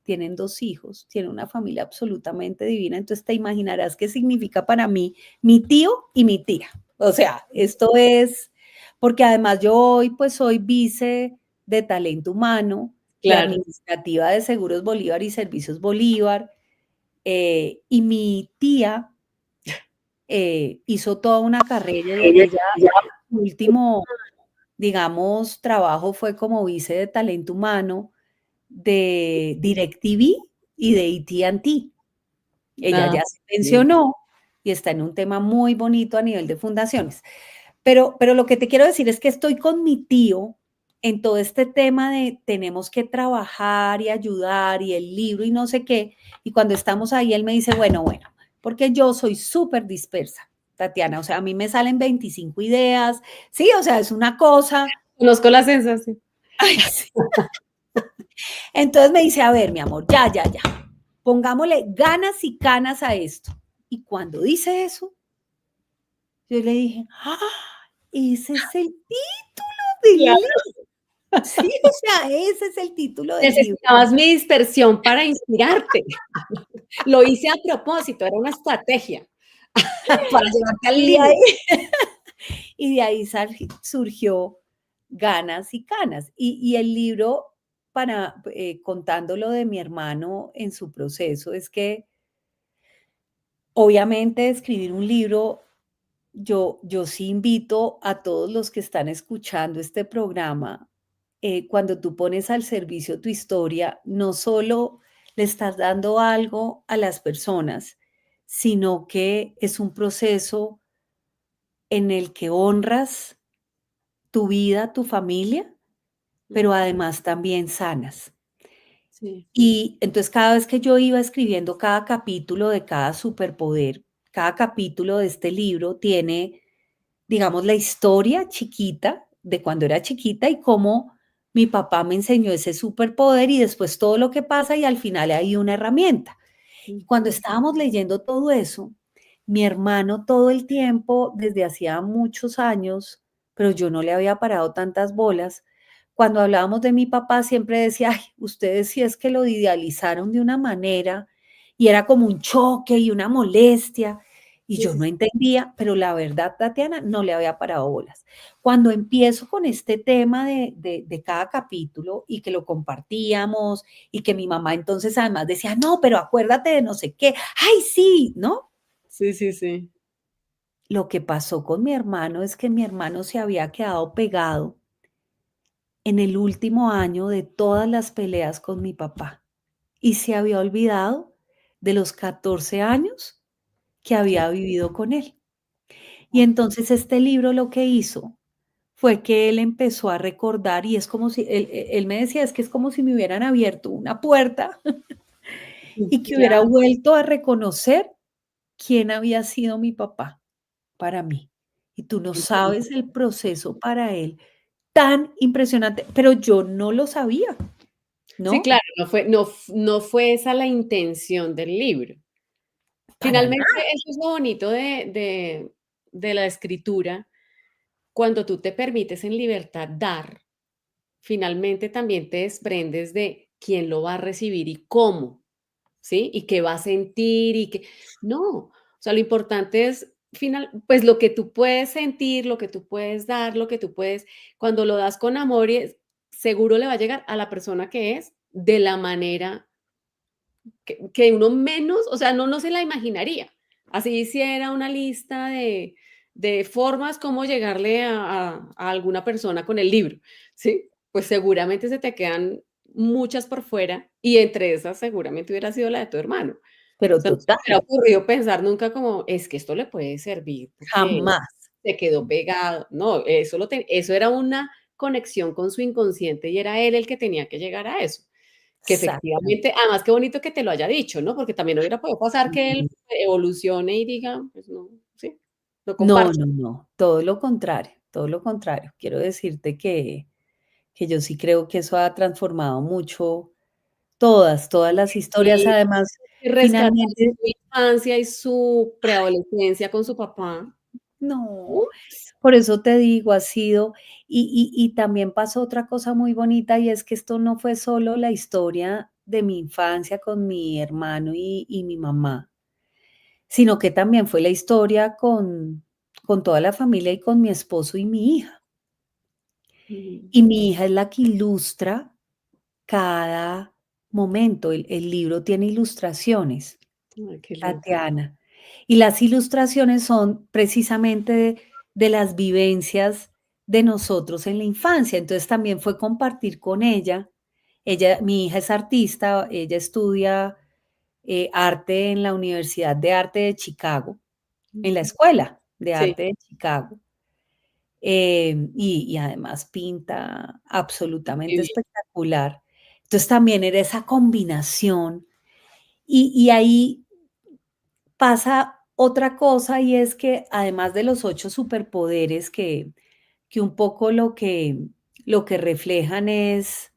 Speaker 2: tienen 2 hijos, tienen una familia absolutamente divina, entonces te imaginarás qué significa para mí mi tío y mi tía. O sea, esto es, porque además yo hoy pues soy vice de talento humano y
Speaker 1: claro.
Speaker 2: administrativa de Seguros Bolívar y Servicios Bolívar, y mi tía hizo toda una carrera,
Speaker 1: Ella
Speaker 2: ella,
Speaker 1: ya.
Speaker 2: su último, digamos, trabajo fue como vice de talento humano de DirecTV y de AT&T. Ella
Speaker 1: Ah,
Speaker 2: ya se
Speaker 1: bien.
Speaker 2: pensionó y está en un tema muy bonito a nivel de fundaciones. Pero lo que te quiero decir es que estoy con mi tío en todo este tema de tenemos que trabajar y ayudar y el libro y no sé qué. Y cuando estamos ahí, él me dice, bueno, porque yo soy súper dispersa, Tatiana. O sea, a mí me salen 25 ideas. Sí, o sea, es una cosa.
Speaker 1: Conozco la sensación.
Speaker 2: Ay, sí. Entonces me dice, a ver, mi amor, ya. Pongámosle ganas y canas a esto. Y cuando dice eso, yo le dije, ¡ah! Ese es el título del
Speaker 1: Claro.
Speaker 2: libro. Sí, o sea, ese es el título del libro.
Speaker 1: Necesitabas mi dispersión para inspirarte. Lo hice a propósito, era una estrategia para llevarte al
Speaker 2: Y de ahí,
Speaker 1: límite.
Speaker 2: y de ahí surgió Ganas y Canas. Y el libro, para contándolo de mi hermano en su proceso, es que obviamente escribir un libro, yo sí invito a todos los que están escuchando este programa, cuando tú pones al servicio tu historia, no solo le estás dando algo a las personas, sino que es un proceso en el que honras tu vida, tu familia, pero
Speaker 1: Ujú.
Speaker 2: además también sanas.
Speaker 1: Sí.
Speaker 2: Y entonces cada vez que yo iba escribiendo cada capítulo de cada superpoder, cada capítulo de este libro tiene, digamos, la historia chiquita de cuando era chiquita y cómo mi papá me enseñó ese superpoder y después todo lo que pasa y al final hay una herramienta. Y cuando
Speaker 1: Ujú.
Speaker 2: estábamos leyendo todo eso, mi hermano todo el tiempo, desde hacía muchos años, pero yo no le había parado tantas bolas, cuando hablábamos de mi papá siempre decía, ay, ustedes sí es que lo idealizaron de una manera y era como un choque y una molestia. Y
Speaker 1: Sí,
Speaker 2: yo
Speaker 1: sí,
Speaker 2: no
Speaker 1: sí.
Speaker 2: entendía, pero la verdad, Tatiana, no le había parado bolas. Cuando empiezo con este tema de cada capítulo y que lo compartíamos y que mi mamá entonces además decía, no, pero acuérdate de no sé qué, ay, sí, ¿no?
Speaker 1: Sí, sí, sí.
Speaker 2: Lo que pasó con mi hermano es que mi hermano se había quedado pegado en el último año de todas las peleas con mi papá y se había olvidado de los 14 años que
Speaker 1: Que
Speaker 2: había vivido con él. Y entonces este libro lo que hizo fue que él empezó a recordar y es como si, él me decía, es que es como si me hubieran abierto una puerta y que hubiera
Speaker 1: claro,
Speaker 2: vuelto a reconocer quién había sido mi papá para mí. Y tú no
Speaker 1: entiendo.
Speaker 2: sabes el proceso para él tan impresionante, pero yo no lo sabía,
Speaker 1: Sí,
Speaker 2: ¿no?
Speaker 1: claro, no fue esa la intención del libro.
Speaker 2: Para
Speaker 1: Finalmente,
Speaker 2: nada.
Speaker 1: eso es lo bonito de la escritura, cuando tú te permites en libertad dar, finalmente también te desprendes de quién lo va a recibir y cómo, ¿sí? Y qué va a sentir y qué no, o sea, lo importante es pues lo que tú puedes sentir, lo que tú puedes dar, lo que tú puedes cuando lo das con amor seguro le va a llegar a la persona que es de la manera que uno menos, o sea, no se la imaginaría. Así hiciera una lista de formas como llegarle a alguna persona con el libro, ¿sí? Pues seguramente se te quedan muchas por fuera y entre esas seguramente hubiera sido la de tu hermano. O
Speaker 2: Pero
Speaker 1: sea, no se me hubiera
Speaker 2: total,
Speaker 1: ocurrido pensar nunca como, es que esto le puede servir porque
Speaker 2: jamás.
Speaker 1: se quedó pegado. No, eso era una conexión con su inconsciente y era él el que tenía que llegar a eso. Que
Speaker 2: Exactamente.
Speaker 1: efectivamente, además qué bonito que te lo haya dicho, ¿no? Porque también hubiera podido pasar que él evolucione y diga, pues no, sí, lo
Speaker 2: No,
Speaker 1: comparto.
Speaker 2: no, no, todo lo contrario, todo lo contrario. Quiero decirte que yo sí creo que eso ha transformado mucho todas las historias,
Speaker 1: Sí,
Speaker 2: además,
Speaker 1: y rescatar
Speaker 2: finalmente
Speaker 1: su infancia y su preadolescencia con su papá.
Speaker 2: no,
Speaker 1: Ups.
Speaker 2: por eso te digo, ha sido y también pasó otra cosa muy bonita, y es que esto no fue solo la historia de mi infancia con mi hermano y mi mamá, sino que también fue la historia con toda la familia y con mi esposo y mi hija.
Speaker 1: Ujú.
Speaker 2: Y mi hija es la que ilustra cada momento. El libro tiene ilustraciones,
Speaker 1: Ay, qué lindo.
Speaker 2: Tatiana. Y las ilustraciones son precisamente de las vivencias de nosotros en la infancia. Entonces también fue compartir con ella. Mi hija es artista, ella estudia arte en la Universidad de Arte de Chicago, en la
Speaker 1: Ujú.
Speaker 2: Escuela de
Speaker 1: Sí,
Speaker 2: Arte de Chicago. Y además pinta
Speaker 1: qué
Speaker 2: absolutamente
Speaker 1: bien.
Speaker 2: espectacular. Entonces también era esa combinación y ahí pasa otra cosa y es que además de los 8 superpoderes que un poco lo que reflejan es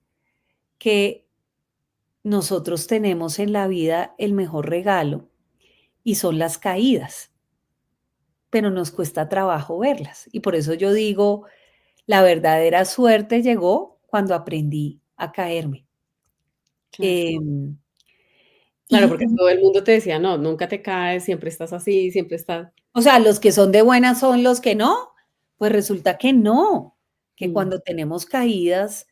Speaker 2: que nosotros tenemos en la vida el mejor regalo y son las caídas, pero nos cuesta trabajo verlas. Y por eso yo digo, la verdadera suerte llegó cuando aprendí a caerme.
Speaker 1: Claro.
Speaker 2: Em,
Speaker 1: Claro,
Speaker 2: y
Speaker 1: porque todo el mundo te decía: "No, nunca te caes, siempre estás así, siempre estás".
Speaker 2: O sea, los que son de buenas son los que no. Pues resulta que no, que
Speaker 1: Mm,
Speaker 2: cuando tenemos caídas,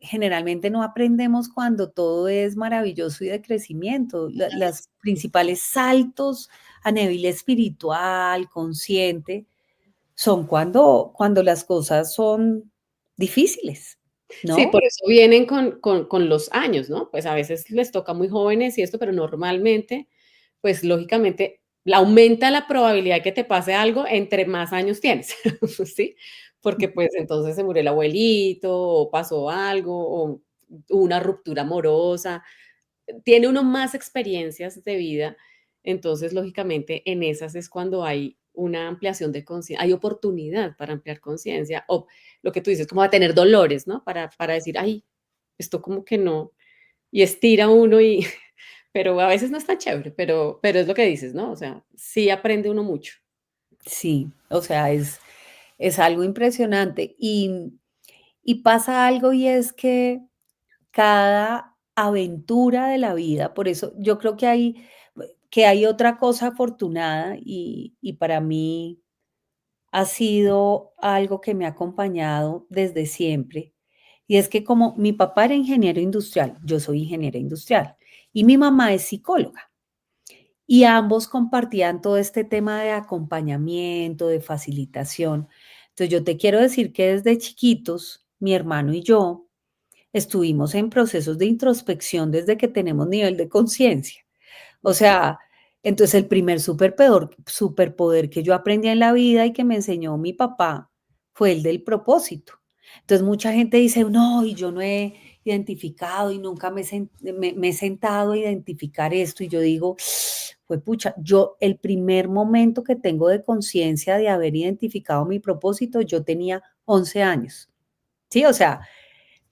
Speaker 2: generalmente no aprendemos cuando todo es maravilloso y de crecimiento. Las principales saltos a nivel espiritual, consciente, son cuando las cosas son difíciles,
Speaker 1: sí,
Speaker 2: ¿no?
Speaker 1: por eso vienen con los años, ¿no? Pues a veces les toca muy jóvenes y esto, pero normalmente, pues lógicamente aumenta la probabilidad de que te pase algo entre más años tienes, ¿sí? Porque pues entonces se murió el abuelito, o pasó algo, o hubo una ruptura amorosa, tiene uno más experiencias de vida, entonces lógicamente en esas es cuando hay una ampliación de conciencia, hay oportunidad para ampliar conciencia, o lo que tú dices, como a tener dolores, ¿no? Para decir, ay, esto como que no, y estira uno y pero a veces no es tan chévere, pero es lo que dices, ¿no? O sea, sí aprende uno mucho.
Speaker 2: Sí, o sea, es algo impresionante. Y pasa algo y es que cada aventura de la vida, por eso yo creo que hay otra cosa afortunada y para mí ha sido algo que me ha acompañado desde siempre. Y es que como mi papá era ingeniero industrial, yo soy ingeniera industrial y mi mamá es psicóloga. Y ambos compartían todo este tema de acompañamiento, de facilitación. Entonces, yo te quiero decir que desde chiquitos, mi hermano y yo estuvimos en procesos de introspección desde que tenemos nivel de conciencia. O
Speaker 1: Okey.
Speaker 2: sea, entonces el primer superpoder que yo aprendí en la vida y que me enseñó mi papá fue el del propósito. Entonces mucha gente dice, no, y yo no he identificado y nunca me he sentado a identificar esto. Y yo digo, fue pucha, yo el primer momento que tengo de conciencia de haber identificado mi propósito, yo tenía 11 años. Sí, o sea,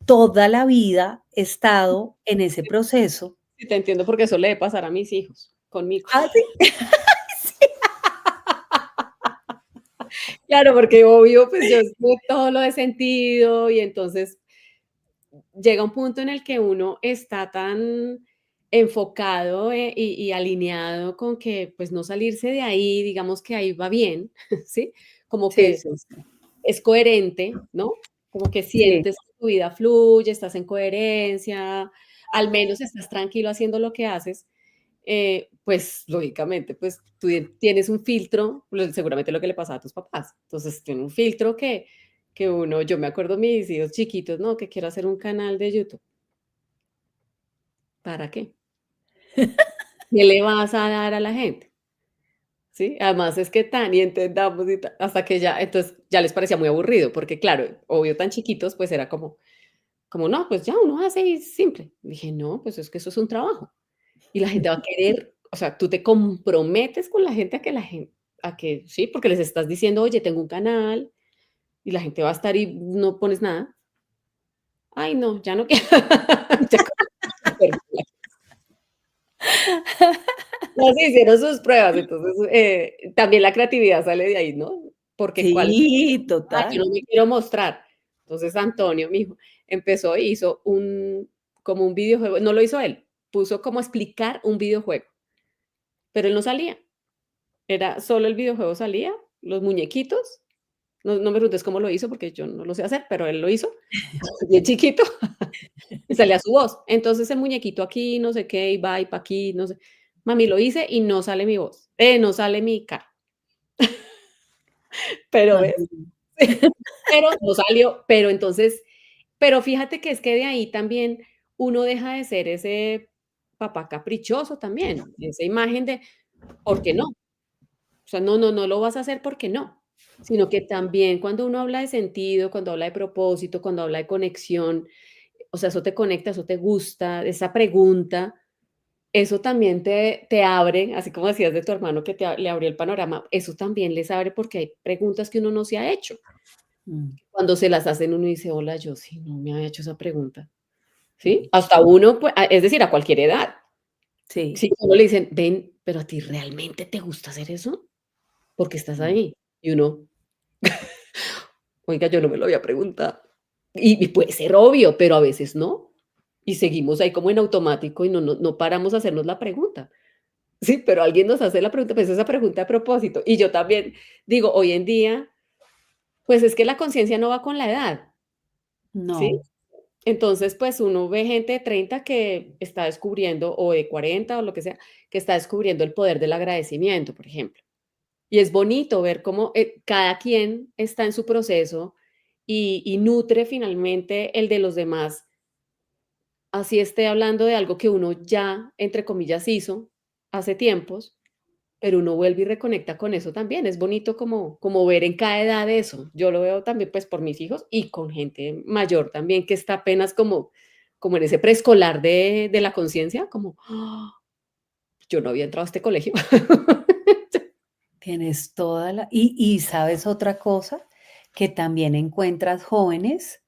Speaker 2: toda la vida he estado en ese proceso.
Speaker 1: Sí, te entiendo porque eso le debe pasar a mis hijos, conmigo.
Speaker 2: Ah, sí.
Speaker 1: Claro, porque obvio, pues yo todo lo he sentido y entonces llega un punto en el que uno está tan enfocado, y alineado con que, pues, no salirse de ahí, digamos que ahí va bien, ¿sí? Como
Speaker 2: Sí,
Speaker 1: que
Speaker 2: sí, sí.
Speaker 1: es coherente, ¿no? Como que
Speaker 2: Sí,
Speaker 1: sientes que tu vida fluye, estás en coherencia, al menos estás tranquilo haciendo lo que haces, pues, lógicamente, pues, tú tienes un filtro, seguramente lo que le pasaba a tus papás. Entonces, tiene un filtro que uno yo me acuerdo mis hijos chiquitos, no, que quiero hacer un canal de YouTube. ¿Para qué? ¿Qué le vas a dar a la gente? ¿Sí? Además es que tan y entendamos y hasta que ya, entonces ya les parecía muy aburrido, porque claro, obvio tan chiquitos, pues era como no, pues ya uno hace y simple. Dije, no, pues es que eso es un trabajo. Y la gente va a querer, o sea, tú te comprometes con la gente a que a que sí, porque les estás diciendo, oye, tengo un canal, y la gente va a estar y no pones nada. Ay, no, ya no quiero. Ya no, se hicieron sus pruebas, entonces, también la creatividad sale de ahí, ¿no? Porque cuál
Speaker 2: sí,
Speaker 1: ah, yo
Speaker 2: total.
Speaker 1: no me quiero mostrar. Entonces Antonio, mi hijo, empezó e hizo como un videojuego, no lo hizo él, puso como a explicar un videojuego, pero él no salía, era solo el videojuego salía, los muñequitos, no me preguntes cómo lo hizo, porque yo no lo sé hacer, pero él lo hizo, bien chiquito, y salía su voz. Entonces el muñequito aquí, no sé qué, y va y pa' aquí, no sé. Mami, lo hice y no sale mi voz, no sale mi cara, pero ¿ves?
Speaker 2: Imagínate.
Speaker 1: Pero no salió, pero entonces pero fíjate que es que de ahí también uno deja de ser ese papá caprichoso también, esa imagen de, ¿por qué no? O sea, no lo vas a hacer porque no, sino que también cuando uno habla de sentido, cuando habla de propósito, cuando habla de conexión, o sea, eso te conecta, eso te gusta, esa pregunta, eso también te abre, así como decías de tu hermano que le abrió el panorama, eso también les abre porque hay preguntas que uno no se ha hecho.
Speaker 2: Mm,
Speaker 1: Cuando se las hacen uno dice: "Hola, yo sí no me había hecho esa pregunta". ¿Sí? Hasta uno, es decir, a cualquier edad.
Speaker 2: sí.
Speaker 1: Sí, a uno le dicen: "Ven, pero a ti realmente te gusta hacer eso, ¿por qué estás
Speaker 2: Mm.
Speaker 1: ahí?". Y uno: "Oiga, yo no me lo había preguntado". Y puede ser obvio, pero a veces no. Y seguimos ahí como en automático y no paramos a hacernos la pregunta. Sí, pero alguien nos hace la pregunta, pues esa pregunta a propósito. Y yo también digo, hoy en día, pues es que la conciencia no va con la edad, ¿sí?
Speaker 2: No,
Speaker 1: Entonces, pues, uno ve gente de 30 que está descubriendo, o de 40 o lo que sea, que está descubriendo el poder del agradecimiento, por ejemplo. Y es bonito ver cómo, cada quien está en su proceso y nutre finalmente el de los demás, así esté hablando de algo que uno ya, entre comillas, hizo hace tiempos, pero uno vuelve y reconecta con eso también. Es bonito como ver en cada edad eso. Yo lo veo también, pues, por mis hijos y con gente mayor también, que está apenas como en ese preescolar de la conciencia, como, ¡ah! Yo no había entrado a este colegio.
Speaker 2: Tienes toda la y, ¿sabes otra cosa? Que también encuentras jóvenes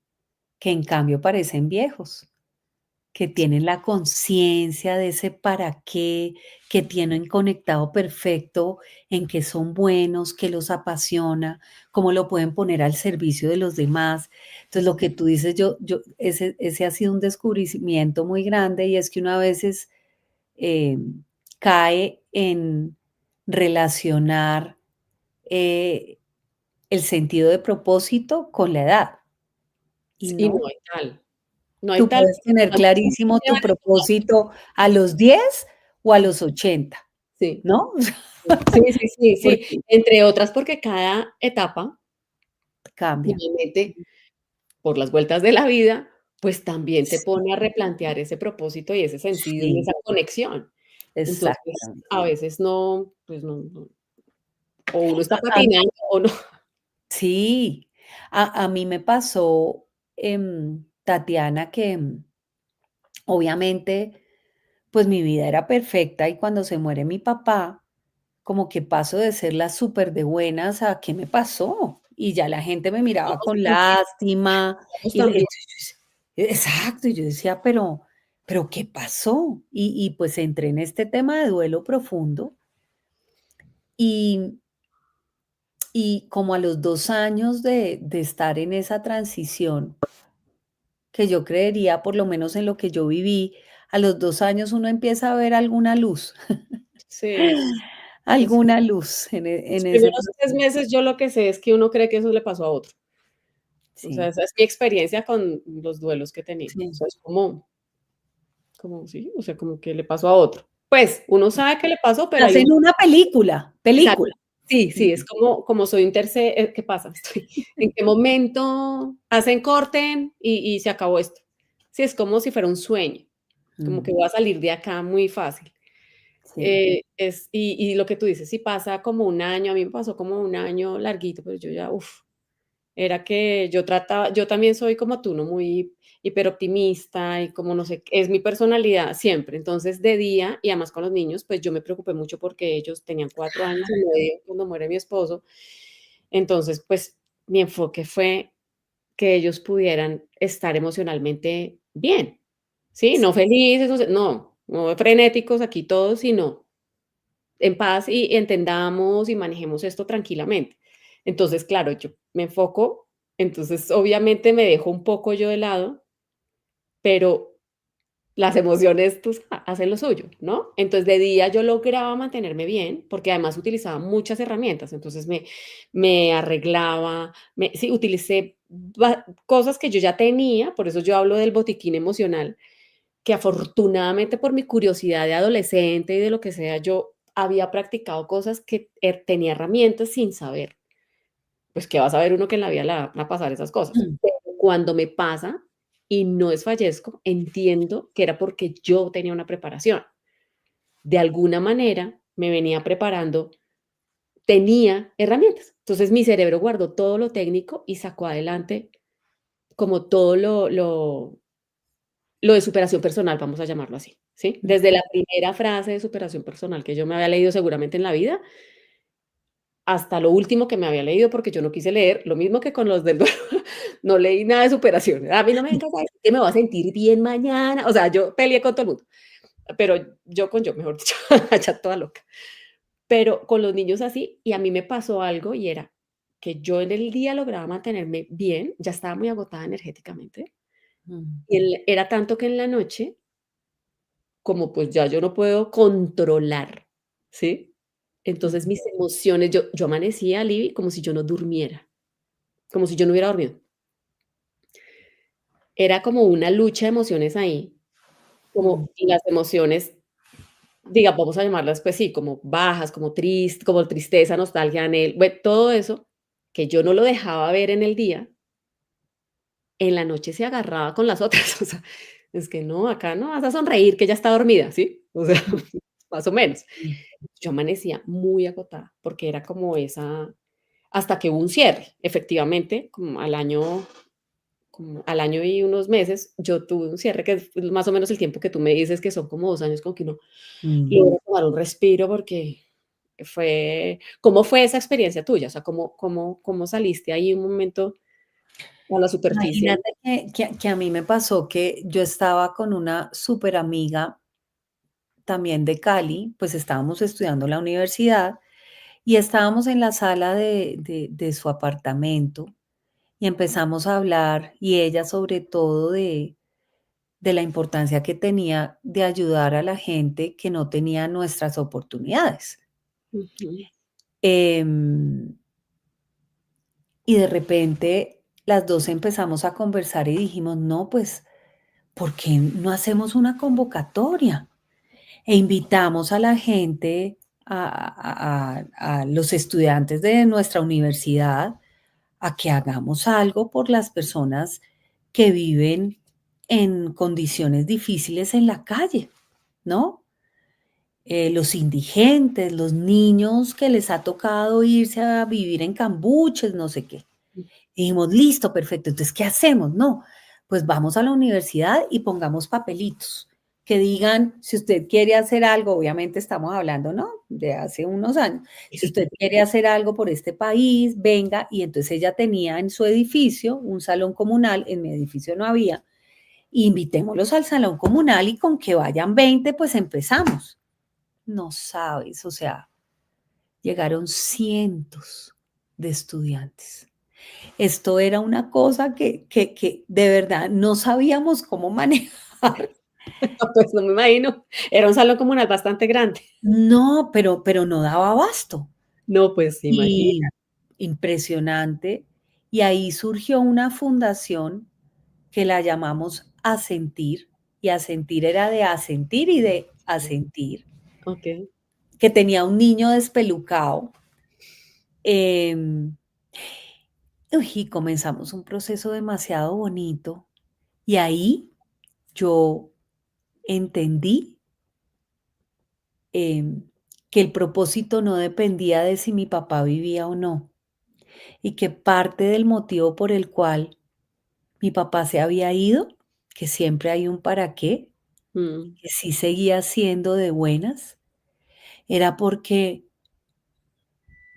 Speaker 2: que en cambio parecen viejos. Que tienen la conciencia de ese para qué, que tienen conectado perfecto en que son buenos, que los apasiona, cómo lo pueden poner al servicio de los demás. Entonces, lo que tú dices, ese ha sido un descubrimiento muy grande y es que uno a veces eh, cae en relacionar eh, el sentido de propósito con la edad y
Speaker 1: Y
Speaker 2: no.
Speaker 1: no hay
Speaker 2: Tú
Speaker 1: tal,
Speaker 2: puedes tener clarísimo tu propósito a los 10 o a los 80,
Speaker 1: sí,
Speaker 2: ¿no?
Speaker 1: sí, sí, sí, sí,
Speaker 2: Porque
Speaker 1: entre otras porque cada etapa,
Speaker 2: cambia.
Speaker 1: finalmente, por las vueltas de la vida, pues también te pone a replantear ese propósito y ese sentido y
Speaker 2: Sí,
Speaker 1: esa conexión. Entonces,
Speaker 2: exactamente.
Speaker 1: a veces no, pues no, o uno está
Speaker 2: A
Speaker 1: patinando o no.
Speaker 2: sí, a mí me pasó, Tatiana, que, obviamente, pues, mi vida era perfecta, y cuando se muere mi papá, como que paso de ser la súper de buenas a ¿qué me pasó? Y ya la gente me miraba
Speaker 1: Vamos
Speaker 2: con
Speaker 1: tranquilos,
Speaker 2: lástima,
Speaker 1: vamos
Speaker 2: y
Speaker 1: también.
Speaker 2: exacto, y yo decía: "Pero, ¿qué pasó?". Y pues entré en este tema de duelo profundo, y y como a los 2 años de estar en esa transición, que yo creería, por lo menos en lo que yo viví, a los 2 años uno empieza a ver alguna luz,
Speaker 1: Sí, es
Speaker 2: alguna luz en
Speaker 1: los
Speaker 2: ese
Speaker 1: primeros 3
Speaker 2: proceso.
Speaker 1: meses yo lo que sé es que uno cree que eso le pasó a otro. O sea,
Speaker 2: Sí,
Speaker 1: esa es mi experiencia con los duelos que he tenido. O
Speaker 2: sí.
Speaker 1: sea, es como sí, o sea, como que le pasó a otro. Pues, uno sabe que le pasó, pero hay un
Speaker 2: Hacen una película,
Speaker 1: exacto.
Speaker 2: película.
Speaker 1: Sí, sí, es
Speaker 2: Ujú.
Speaker 1: como soy un ¿qué pasa? Estoy ¿en qué momento hacen corten y se acabó esto? Sí, es como si fuera un sueño, como que
Speaker 2: Mm,
Speaker 1: voy a salir de acá muy fácil.
Speaker 2: sí.
Speaker 1: Y lo que tú dices, si pasa como un año, a mí me pasó como un año larguito, pero yo ya, era que yo también soy como tú, ¿no? Muy hiperoptimista y como no sé, es mi personalidad siempre. Entonces, de día, y además con los niños, pues yo me preocupé mucho porque ellos tenían 4 años y medio cuando muere mi esposo. Entonces, pues mi enfoque fue que ellos pudieran estar emocionalmente bien, ¿sí? No felices, no frenéticos aquí todos, sino en paz y entendamos y manejemos esto tranquilamente. Entonces, claro, yo me enfoco, entonces obviamente me dejo un poco yo de lado, pero las emociones pues hacen lo suyo, ¿no? Entonces de día yo lograba mantenerme bien, porque además utilizaba muchas herramientas, entonces me arreglaba, sí, utilicé cosas que yo ya tenía, por eso yo hablo del botiquín emocional, que afortunadamente por mi curiosidad de adolescente y de lo que sea, yo había practicado cosas que tenía herramientas sin saber. Pues, ¿qué va a saber uno que en la vida le van a pasar esas cosas?
Speaker 2: Mm,
Speaker 1: Pero cuando me pasa y no desfallezco, entiendo que era porque yo tenía una preparación. De alguna manera me venía preparando, tenía herramientas. Entonces, mi cerebro guardó todo lo técnico y sacó adelante como todo lo de superación personal, vamos a llamarlo así, ¿sí?
Speaker 2: mm.
Speaker 1: Desde la primera frase de superación personal que yo me había leído seguramente en la vida, hasta lo último que me había leído, porque yo no quise leer, lo mismo que con los del duelo, no leí nada de superación. A mí no me vengas a decir que me voy a sentir bien mañana, o sea, yo peleé con todo el mundo, pero yo, mejor dicho, ya toda loca. Pero con los niños así, y a mí me pasó algo, y era que yo en el día lograba mantenerme bien, ya estaba muy agotada energéticamente,
Speaker 2: Mm,
Speaker 1: y era tanto que en la noche como pues ya yo no puedo controlar, ¿sí? Entonces
Speaker 2: mm,
Speaker 1: mis emociones, yo amanecía, Libby, como si yo no durmiera, como si yo no hubiera dormido. Era como una lucha de emociones ahí,
Speaker 2: mm.
Speaker 1: como las emociones, diga, vamos a llamarlas, pues sí, como bajas, como triste, como tristeza, nostalgia, anhelo, todo eso, que yo no lo dejaba ver en el día, en la noche se agarraba con las otras, o sea, es que no, acá no vas a sonreír, que ya está dormida, ¿sí? O sea, más o menos.
Speaker 2: Mm,
Speaker 1: Yo amanecía muy agotada, porque era como esa hasta que hubo un cierre. Efectivamente, como al año y unos meses, yo tuve un cierre, que es más o menos el tiempo que tú me dices, que son como 2 años, como que uno
Speaker 2: mm.
Speaker 1: logra tomar un respiro, porque ¿cómo fue esa experiencia tuya? O sea, ¿cómo saliste ahí un momento a la superficie?
Speaker 2: Imagínate que a mí me pasó que yo estaba con una súper amiga también de Cali, pues estábamos estudiando en la universidad y estábamos en la sala de su apartamento y empezamos a hablar y ella sobre todo de la importancia que tenía de ayudar a la gente que no tenía nuestras oportunidades.
Speaker 1: Ujú,
Speaker 2: Em, y de repente las 2 empezamos a conversar y dijimos: "No, pues, ¿por qué no hacemos una convocatoria?". E invitamos a la gente, a los estudiantes de nuestra universidad, a que hagamos algo por las personas que viven en condiciones difíciles en la calle, ¿no? Los indigentes, los niños que les ha tocado irse a vivir en cambuches, no sé qué. Y dijimos: "Listo, perfecto, entonces, ¿qué hacemos?". No, pues vamos a la universidad y pongamos papelitos que digan, si usted quiere hacer algo, obviamente estamos hablando, ¿no?, de hace unos años. Si usted quiere hacer algo por este país, venga. Y entonces ella tenía en su edificio un salón comunal, en mi edificio no había, invitémoslos al salón comunal y con que vayan 20 pues empezamos. No sabes, o sea, llegaron cientos de estudiantes. Esto era una cosa que de verdad no sabíamos cómo manejar.
Speaker 1: pues no me imagino. Era un salón comunal bastante grande.
Speaker 2: No, pero no daba abasto.
Speaker 1: No, pues imagina.
Speaker 2: Y impresionante. Y ahí surgió una fundación que la llamamos Asentir, y Asentir era de asentir y de asentir,
Speaker 1: Okey.
Speaker 2: que tenía un niño despelucado, em, y comenzamos un proceso demasiado bonito. Y ahí yo entendí em, que el propósito no dependía de si mi papá vivía o no, y que parte del motivo por el cual mi papá se había ido, que siempre hay un para qué,
Speaker 1: Mm,
Speaker 2: que sí seguía siendo de buenas, era porque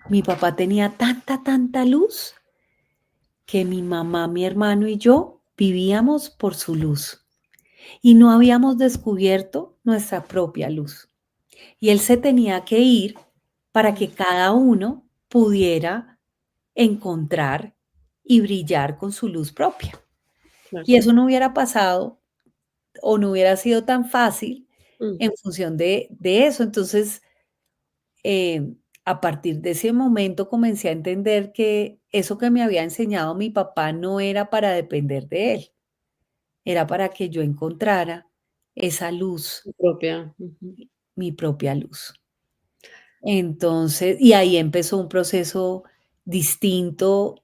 Speaker 2: mi papá tenía tanta, tanta luz que mi mamá, mi hermano y yo vivíamos por su luz y no habíamos descubierto nuestra propia luz. Y él se tenía que ir para
Speaker 1: mm,
Speaker 2: que cada uno pudiera encontrar y brillar con su luz propia.
Speaker 1: claro.
Speaker 2: Y eso no hubiera pasado o no hubiera sido tan fácil
Speaker 1: Mm,
Speaker 2: en función de eso. Entonces, a partir de ese momento comencé a entender que eso que me había enseñado mi papá no era para depender de él, era para que yo encontrara esa luz,
Speaker 1: su propia, ujú.
Speaker 2: mi propia luz. Entonces, y ahí empezó un proceso distinto,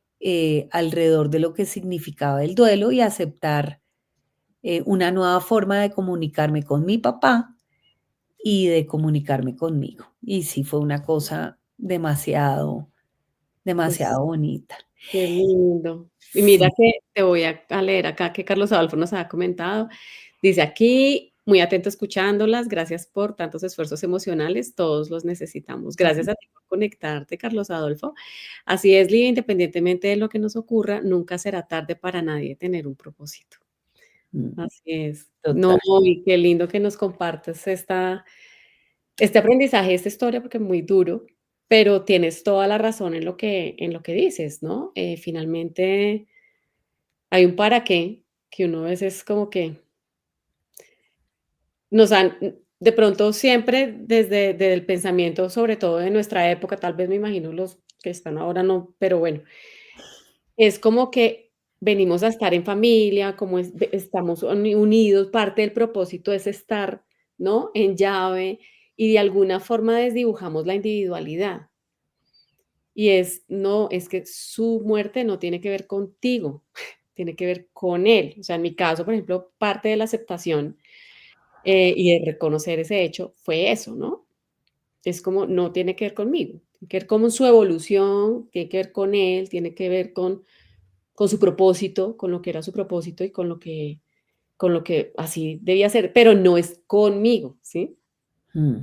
Speaker 2: alrededor de lo que significaba el duelo y aceptar, una nueva forma de comunicarme con mi papá y de comunicarme conmigo. Y sí fue una cosa demasiado,
Speaker 1: Pues,
Speaker 2: demasiado bonita.
Speaker 1: qué lindo. Y mira
Speaker 2: Sí.
Speaker 1: que te voy a leer acá que Carlos Adolfo nos ha comentado. Dice aquí: "Muy atento escuchándolas, gracias por tantos esfuerzos emocionales, todos los necesitamos". Gracias a ti por conectarte, Carlos Adolfo. Así es, Lidia, independientemente de lo que nos ocurra, nunca será tarde para nadie tener un propósito.
Speaker 2: Mm,
Speaker 1: Así es. No,
Speaker 2: total.
Speaker 1: y qué lindo que nos compartes este aprendizaje, esta historia, porque es muy duro, pero tienes toda la razón en lo que dices, ¿no? Finalmente hay un para qué, que uno a veces como que nos han de pronto siempre desde el pensamiento, sobre todo de nuestra época, tal vez me imagino los que están ahora no, pero bueno, es como que venimos a estar en familia, como estamos unidos, parte del propósito es estar, ¿no? En llave, y de alguna forma desdibujamos la individualidad. Y no, es que su muerte no tiene que ver contigo, tiene que ver con él. O sea, en mi caso, por ejemplo, parte de la aceptación y de reconocer ese hecho fue eso, ¿no? Es como, no tiene que ver conmigo, tiene que ver con su evolución, tiene que ver con él, tiene que ver con su propósito, con lo que era su propósito y con lo que así debía ser, pero no es conmigo, ¿sí?
Speaker 2: Mm,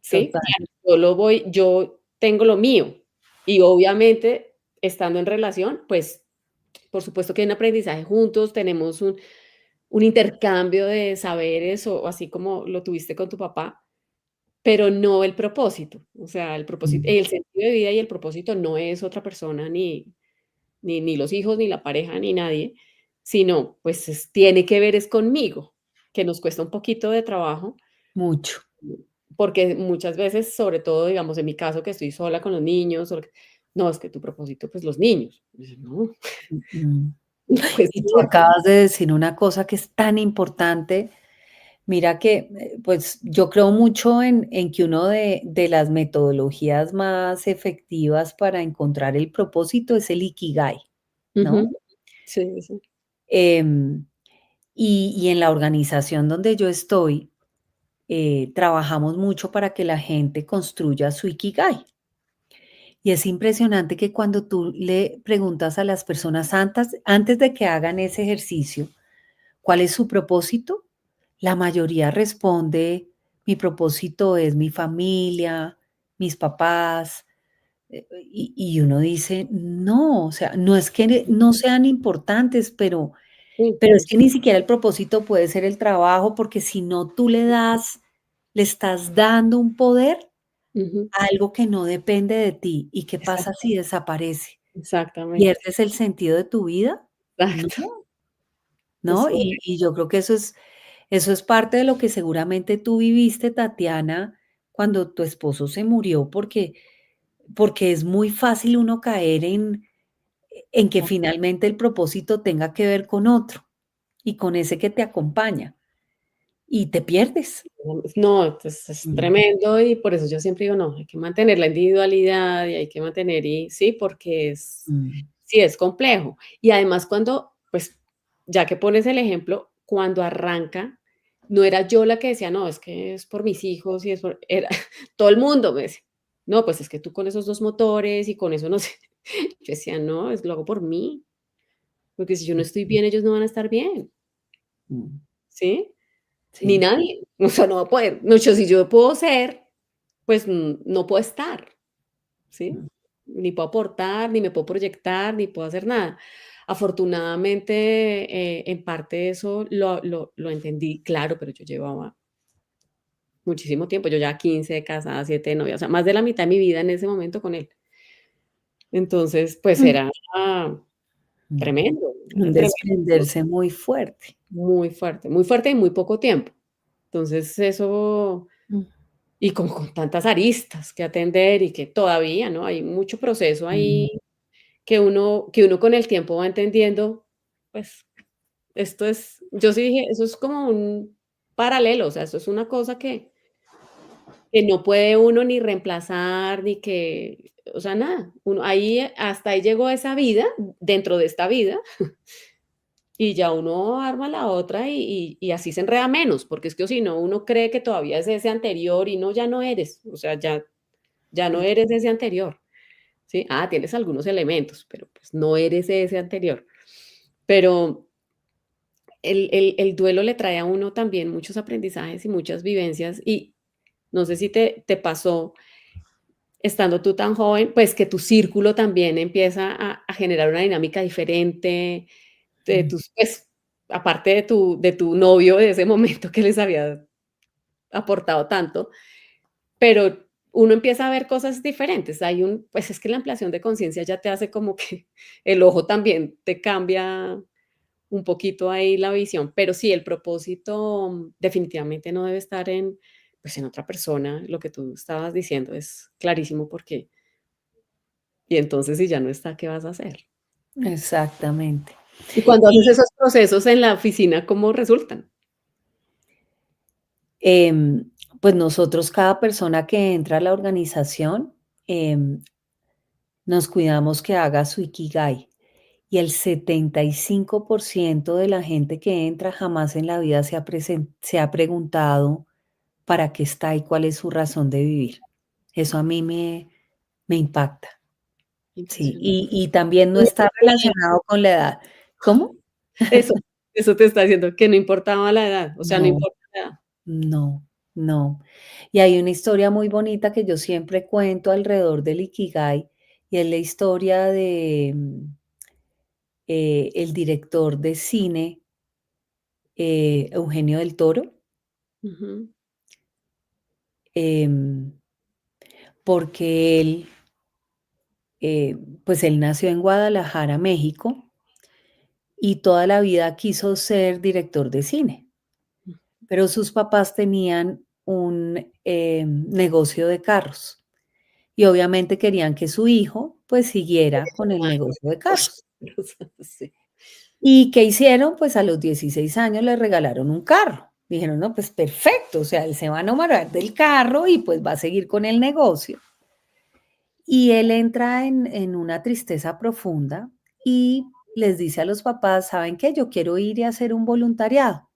Speaker 1: ¿Sí?
Speaker 2: total.
Speaker 1: Claro, yo tengo lo mío y obviamente estando en relación, pues, por supuesto que hay un aprendizaje juntos, tenemos un intercambio de saberes o así como lo tuviste con tu papá, pero no el propósito. O sea,
Speaker 2: Mm,
Speaker 1: el sentido de vida y el propósito no es otra persona, ni los hijos, ni la pareja, ni nadie, sino, pues, tiene que ver es conmigo, que nos cuesta un poquito de trabajo,
Speaker 2: mucho.
Speaker 1: porque muchas veces, sobre todo, digamos, en mi caso, que estoy sola con los niños, o no, es que tu propósito, pues, los niños. Y yo, no,
Speaker 2: Mm.
Speaker 1: pues
Speaker 2: Y tú
Speaker 1: sí,
Speaker 2: acabas de decir una cosa que es tan importante. Mira que, pues, yo creo mucho en que uno de las metodologías más efectivas para encontrar el propósito es el Ikigai, ¿no?
Speaker 1: ujú, sí, sí.
Speaker 2: Em, y en la organización donde yo estoy, trabajamos mucho para que la gente construya su Ikigai. Y es impresionante que cuando tú le preguntas a las personas antes de que hagan ese ejercicio, ¿cuál es su propósito? La mayoría responde, mi propósito es mi familia, mis papás, y uno dice, no, o sea, no es que no sean importantes,
Speaker 1: Sí,
Speaker 2: pero es
Speaker 1: por
Speaker 2: que ni siquiera el propósito puede ser el trabajo, porque si no tú le estás dando un poder
Speaker 1: ujú,
Speaker 2: a algo que no depende de ti. ¿Y qué pasa
Speaker 1: exacto,
Speaker 2: si desaparece?
Speaker 1: exactamente,
Speaker 2: ¿Pierdes el sentido de tu vida? No,
Speaker 1: exacto, es
Speaker 2: ¿no? Y
Speaker 1: correcto.
Speaker 2: y yo creo que eso es parte de lo que seguramente tú viviste, Tatiana, cuando tu esposo se murió, porque es muy fácil uno caer en que finalmente el propósito tenga que ver con otro, y con ese que te acompaña, y te pierdes.
Speaker 1: No, pues, es
Speaker 2: Mm,
Speaker 1: tremendo y por eso yo siempre digo: "No, hay que mantener la individualidad y hay que mantener", y sí, porque
Speaker 2: mm,
Speaker 1: sí es complejo. Y además cuando, pues, ya que pones el ejemplo, cuando arranca, no era yo la que decía: "No, es que es por mis hijos y es por", era todo el mundo me decía: "No, pues es que tú con esos 2 motores y con eso no sé". Yo decía: "No, es lo hago por mí, porque si yo no estoy bien, ellos no van a estar bien",
Speaker 2: mm,
Speaker 1: ¿sí? Ni
Speaker 2: sí,
Speaker 1: nadie, o sea, no va a poder. No, yo si yo puedo ser, pues, no puedo estar, ¿sí?
Speaker 2: mm,
Speaker 1: Ni puedo aportar, ni me puedo proyectar, ni puedo hacer nada. Afortunadamente, en parte eso lo entendí, claro, pero yo llevaba muchísimo tiempo, yo ya 15 de casada, 7 de novia, o sea, más de la mitad de mi vida en ese momento con él. Entonces, pues
Speaker 2: mm,
Speaker 1: era
Speaker 2: mm.
Speaker 1: tremendo,
Speaker 2: Un
Speaker 1: era tremendo,
Speaker 2: desprenderse muy fuerte.
Speaker 1: muy fuerte y muy poco tiempo. Entonces, eso
Speaker 2: Mm,
Speaker 1: y con tantas aristas que atender y que todavía, ¿no? Hay mucho proceso
Speaker 2: mm,
Speaker 1: ahí que uno con el tiempo va entendiendo, pues, esto es yo sí dije: "Eso es como un paralelo", o sea, eso es una cosa que no puede uno ni reemplazar, ni que, o sea, nada, uno ahí hasta ahí llegó esa vida, dentro de esta vida, y ya uno arma la otra y así se enreda menos, porque es que si no, uno cree que todavía es ese anterior y no, ya no eres, o sea, ya no eres ese anterior, ¿sí? Ah, tienes algunos elementos, pero, pues, no eres ese anterior. Pero el duelo le trae a uno también muchos aprendizajes y muchas vivencias, y no sé si te pasó, estando tú tan joven, pues, que tu círculo también empieza a generar una dinámica diferente, de
Speaker 2: mm.
Speaker 1: tus pues, aparte de tu novio de ese momento que les había aportado tanto, pero uno empieza a ver cosas diferentes. Pues es que la ampliación de conciencia ya te hace como que el ojo también te cambia un poquito ahí la visión, pero sí, el propósito definitivamente no debe estar pues en otra persona. Lo que tú estabas diciendo es clarísimo porque, y entonces si ya no está, ¿qué vas a hacer?
Speaker 2: Exactamente.
Speaker 1: Y cuando haces
Speaker 2: Y,
Speaker 1: esos procesos en la oficina, ¿cómo resultan?
Speaker 2: em, pues nosotros, cada persona que entra a la organización, em, nos cuidamos que haga su Ikigai. y el 75% de la gente que entra jamás en la vida se ha preguntado para qué está y cuál es su razón de vivir. Eso a mí me impacta. Sí,
Speaker 1: Impresionante.
Speaker 2: y también no está relacionado con la edad. ¿Cómo?
Speaker 1: Eso, eso te está diciendo, que no importaba la edad, o sea, no
Speaker 2: No,
Speaker 1: importa la edad.
Speaker 2: no, no. Y hay una historia muy bonita que yo siempre cuento alrededor del Ikigai, y es la historia de, el director de cine, Eugenio del Toro,
Speaker 1: Ujú,
Speaker 2: em, porque él, pues él nació en Guadalajara, México, y toda la vida quiso ser director de cine.
Speaker 1: mm,
Speaker 2: Pero sus papás tenían un, negocio de carros y obviamente querían que su hijo, pues, siguiera con el negocio de carros.
Speaker 1: sí.
Speaker 2: ¿Y qué hicieron? Pues, a los 16 años le regalaron un carro. Dijeron: "No, pues perfecto, o sea, él se va a enamorar del carro y, pues, va a seguir con el negocio". Y él entra en una tristeza profunda y les dice a los papás: "¿Saben qué? Yo quiero ir y hacer un voluntariado".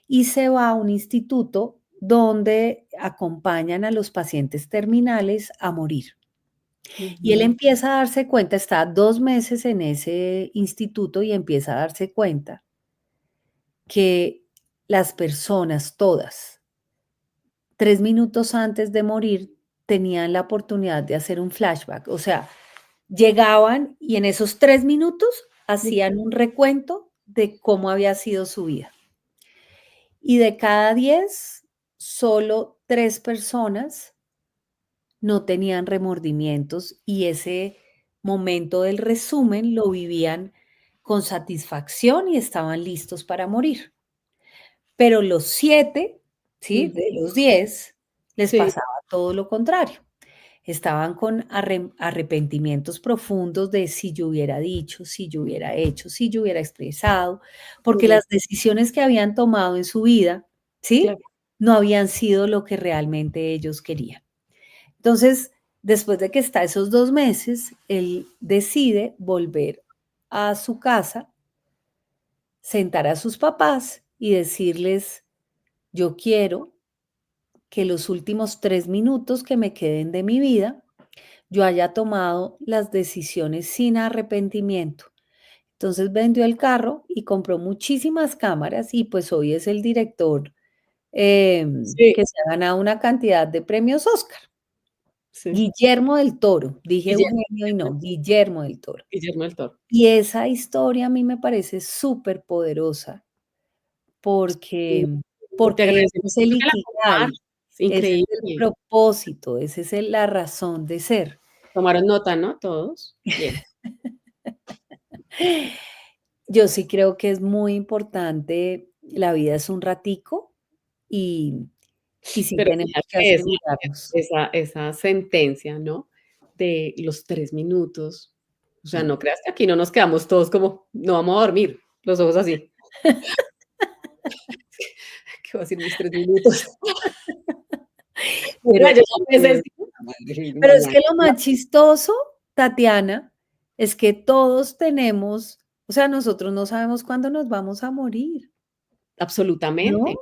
Speaker 2: Y se va a un instituto donde acompañan a los pacientes terminales a morir. Y él
Speaker 1: Ujú,
Speaker 2: empieza a darse cuenta, está 2 meses en ese instituto y empieza a darse cuenta que las personas todas, 3 minutos antes de morir, tenían la oportunidad de hacer un flashback. O sea, llegaban y en esos 3 minutos
Speaker 1: mm,
Speaker 2: hacían un recuento de cómo había sido su vida. Y de cada 10 solo 3 personas no tenían remordimientos, y ese momento del resumen lo vivían con satisfacción y estaban listos para morir. Pero los 7, ¿sí?
Speaker 1: mm,
Speaker 2: De los 10 les
Speaker 1: sí,
Speaker 2: pasaba todo lo contrario. Estaban con arrepentimientos profundos de si yo hubiera dicho, si yo hubiera hecho, si yo hubiera expresado, porque
Speaker 1: mm,
Speaker 2: las decisiones que habían tomado en su vida, ¿sí?
Speaker 1: claro,
Speaker 2: No habían sido lo que realmente ellos querían. Entonces, después de que está esos 2 meses, él decide volver a su casa, sentar a sus papás y decirles: "Yo quiero que los últimos 3 minutos que me queden de mi vida, yo haya tomado las decisiones sin arrepentimiento". Entonces vendió el carro y compró muchísimas cámaras y, pues, hoy es el director,
Speaker 1: sí,
Speaker 2: que se ha ganado una cantidad de premios Óscar.
Speaker 1: sí,
Speaker 2: Guillermo del Toro, dije
Speaker 1: Guillermo
Speaker 2: Eugenio y no, Guillermo del Toro.
Speaker 1: Guillermo del Toro.
Speaker 2: Y esa historia a mí me parece superpoderosa,
Speaker 1: Sí,
Speaker 2: porque
Speaker 1: te
Speaker 2: porque ese
Speaker 1: agradecemos
Speaker 2: es el
Speaker 1: mucho que la
Speaker 2: ikigai,
Speaker 1: compartas,
Speaker 2: ese es el
Speaker 1: increíble.
Speaker 2: propósito, ese es la razón de ser.
Speaker 1: Tomaron nota, ¿no? Todos. Bien.
Speaker 2: Yo sí creo que es muy importante, la vida es un ratico y sí
Speaker 1: Pero
Speaker 2: tenemos
Speaker 1: fíjate
Speaker 2: que
Speaker 1: que
Speaker 2: asegurarnos.
Speaker 1: esa sentencia, ¿no? De los 3 minutos, o sea,
Speaker 2: Mm.
Speaker 1: no creas que aquí no nos quedamos todos como, no vamos a dormir, los ojos así. ¿Qué va a decir mis 3 minutos?
Speaker 2: Pero
Speaker 1: Mira, yo ya pensé, sí,
Speaker 2: pero es
Speaker 1: mañana.
Speaker 2: que lo más chistoso, Tatiana, es que todos tenemos, o sea, nosotros no sabemos cuándo nos vamos a morir, ¿no?
Speaker 1: Absolutamente,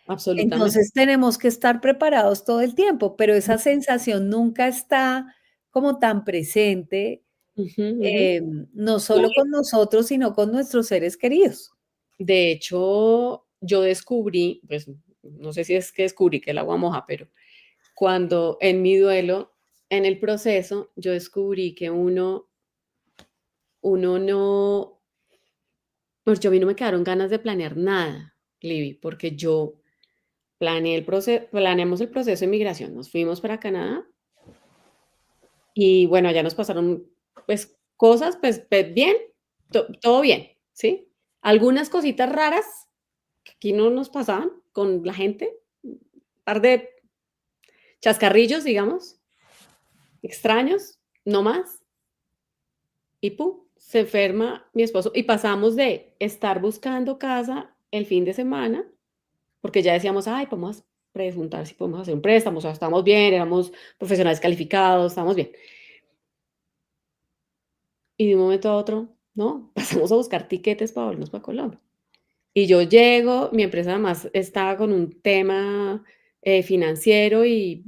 Speaker 1: absolutamente.
Speaker 2: Entonces tenemos que estar preparados todo el tiempo, pero esa sensación nunca está como tan presente,
Speaker 1: Ujú, ujú.
Speaker 2: no
Speaker 1: No,
Speaker 2: solo con nosotros, sino con nuestros seres queridos.
Speaker 1: de hecho, yo descubrí, pues, no sé si es que descubrí que el agua moja, pero cuando en mi duelo, en el proceso, yo descubrí que uno no, pues yo a mí no me quedaron ganas de planear nada, Libby, porque yo planeé el proceso, planeamos el proceso de migración, nos fuimos para Canadá y bueno, allá nos pasaron pues cosas, pues bien, todo bien, ¿sí? Algunas cositas raras que aquí no nos pasaban con la gente, un par de chascarrillos, digamos, extraños, no más, y pum, se enferma mi esposo y pasamos de estar buscando casa el fin de semana, porque ya decíamos, ay, vamos a preguntar si podemos hacer un préstamo, o sea, estamos bien, éramos profesionales calificados, estamos bien. Y de un momento a otro, ¿no? Pasamos a buscar tiquetes para volvernos para Colombia. Y yo llego, mi empresa además estaba con un tema financiero y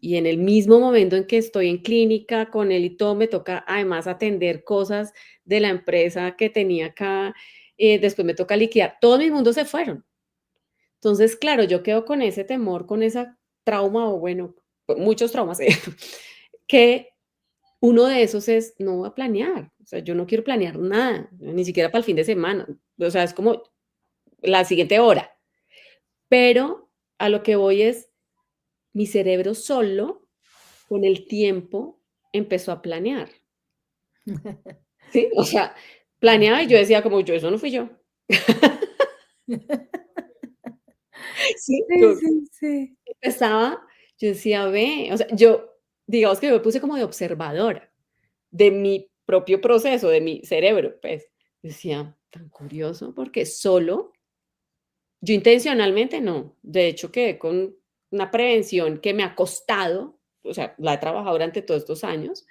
Speaker 1: en el mismo momento en que estoy en clínica con él y todo, me toca además atender cosas de la empresa que tenía acá, después me toca liquidar, todos mis mundos se fueron. Entonces, claro, yo quedo con ese temor, con esa trauma, o bueno, muchos traumas, que uno de esos es no voy a planear, o sea, yo no quiero planear nada, ni siquiera para el fin de semana, o sea, es como la siguiente hora. Pero a lo que voy es, mi cerebro solo, con el tiempo, empezó a planear, ¿sí? O sea, planeaba y yo decía como: "Yo eso no fui yo". Sí,
Speaker 2: Sí,
Speaker 1: yo
Speaker 2: sí, sí.
Speaker 1: empezaba, yo decía: "Ve", o sea, yo, digamos que yo me puse como de observadora de mi propio proceso, de mi cerebro, pues. Decía: "Tan curioso", porque solo yo intencionalmente no. De hecho, quedé con una prevención que me ha costado, o sea, la he trabajado durante todos estos años,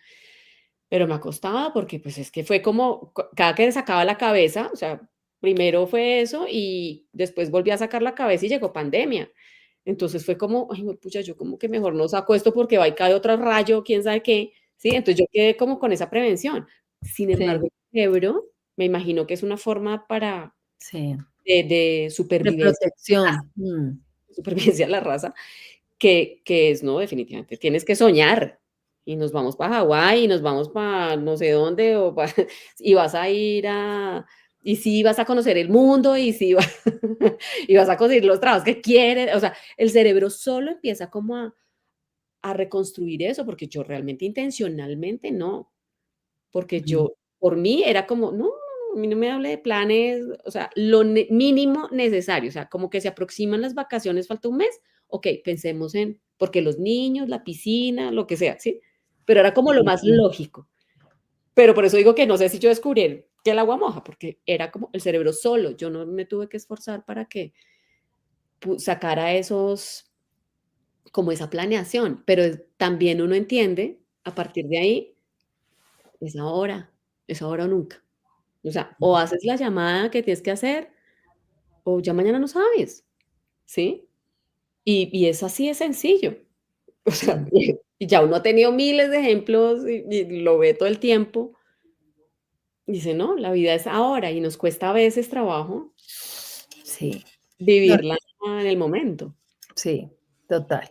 Speaker 1: pero me ha costado porque, pues, es que fue como cada que sacaba la cabeza, o sea, primero fue eso y después volví a sacar la cabeza y llegó pandemia. Entonces fue como, ay, pucha, yo como que mejor no saco esto porque va y cae otro rayo, quién sabe qué, ¿sí? Entonces yo quedé como con esa prevención. Sin
Speaker 2: Sí,
Speaker 1: embargo, el cerebro, me imagino que es una forma para
Speaker 2: sí,
Speaker 1: de
Speaker 2: de
Speaker 1: supervivencia
Speaker 2: protección.
Speaker 1: supervivencia de la raza, que es, no, definitivamente, tienes que soñar, y nos vamos para Hawái, y nos vamos para no sé dónde, o pa y vas a ir a y sí vas a conocer el mundo, y sí va y vas a conseguir los trabajos que quieres, o sea, el cerebro solo empieza como a reconstruir eso, porque yo realmente intencionalmente no. Porque
Speaker 2: Ujú,
Speaker 1: yo, por mí era como, no, a mí no me hable de planes, o sea, lo mínimo necesario, o sea, como que se aproximan las vacaciones, falta un mes, ok, pensemos en, porque los niños, la piscina, lo que sea, ¿sí? Pero era como lo más
Speaker 2: sí,
Speaker 1: lógico. Pero por eso digo que no sé si yo descubrí que el agua moja, porque era como el cerebro solo, yo no me tuve que esforzar para que sacara esos, como esa planeación, pero también uno entiende a partir de ahí, es ahora o nunca. O sea, o haces la llamada que tienes que hacer, o ya mañana no sabes, ¿sí? Y es así de sencillo. O sea,
Speaker 2: sí,
Speaker 1: y ya uno ha tenido miles de ejemplos y lo ve todo el tiempo. Y dice: "No, la vida es ahora", y nos cuesta a veces trabajo
Speaker 2: sí. No,
Speaker 1: vivirla en el momento.
Speaker 2: sí, total,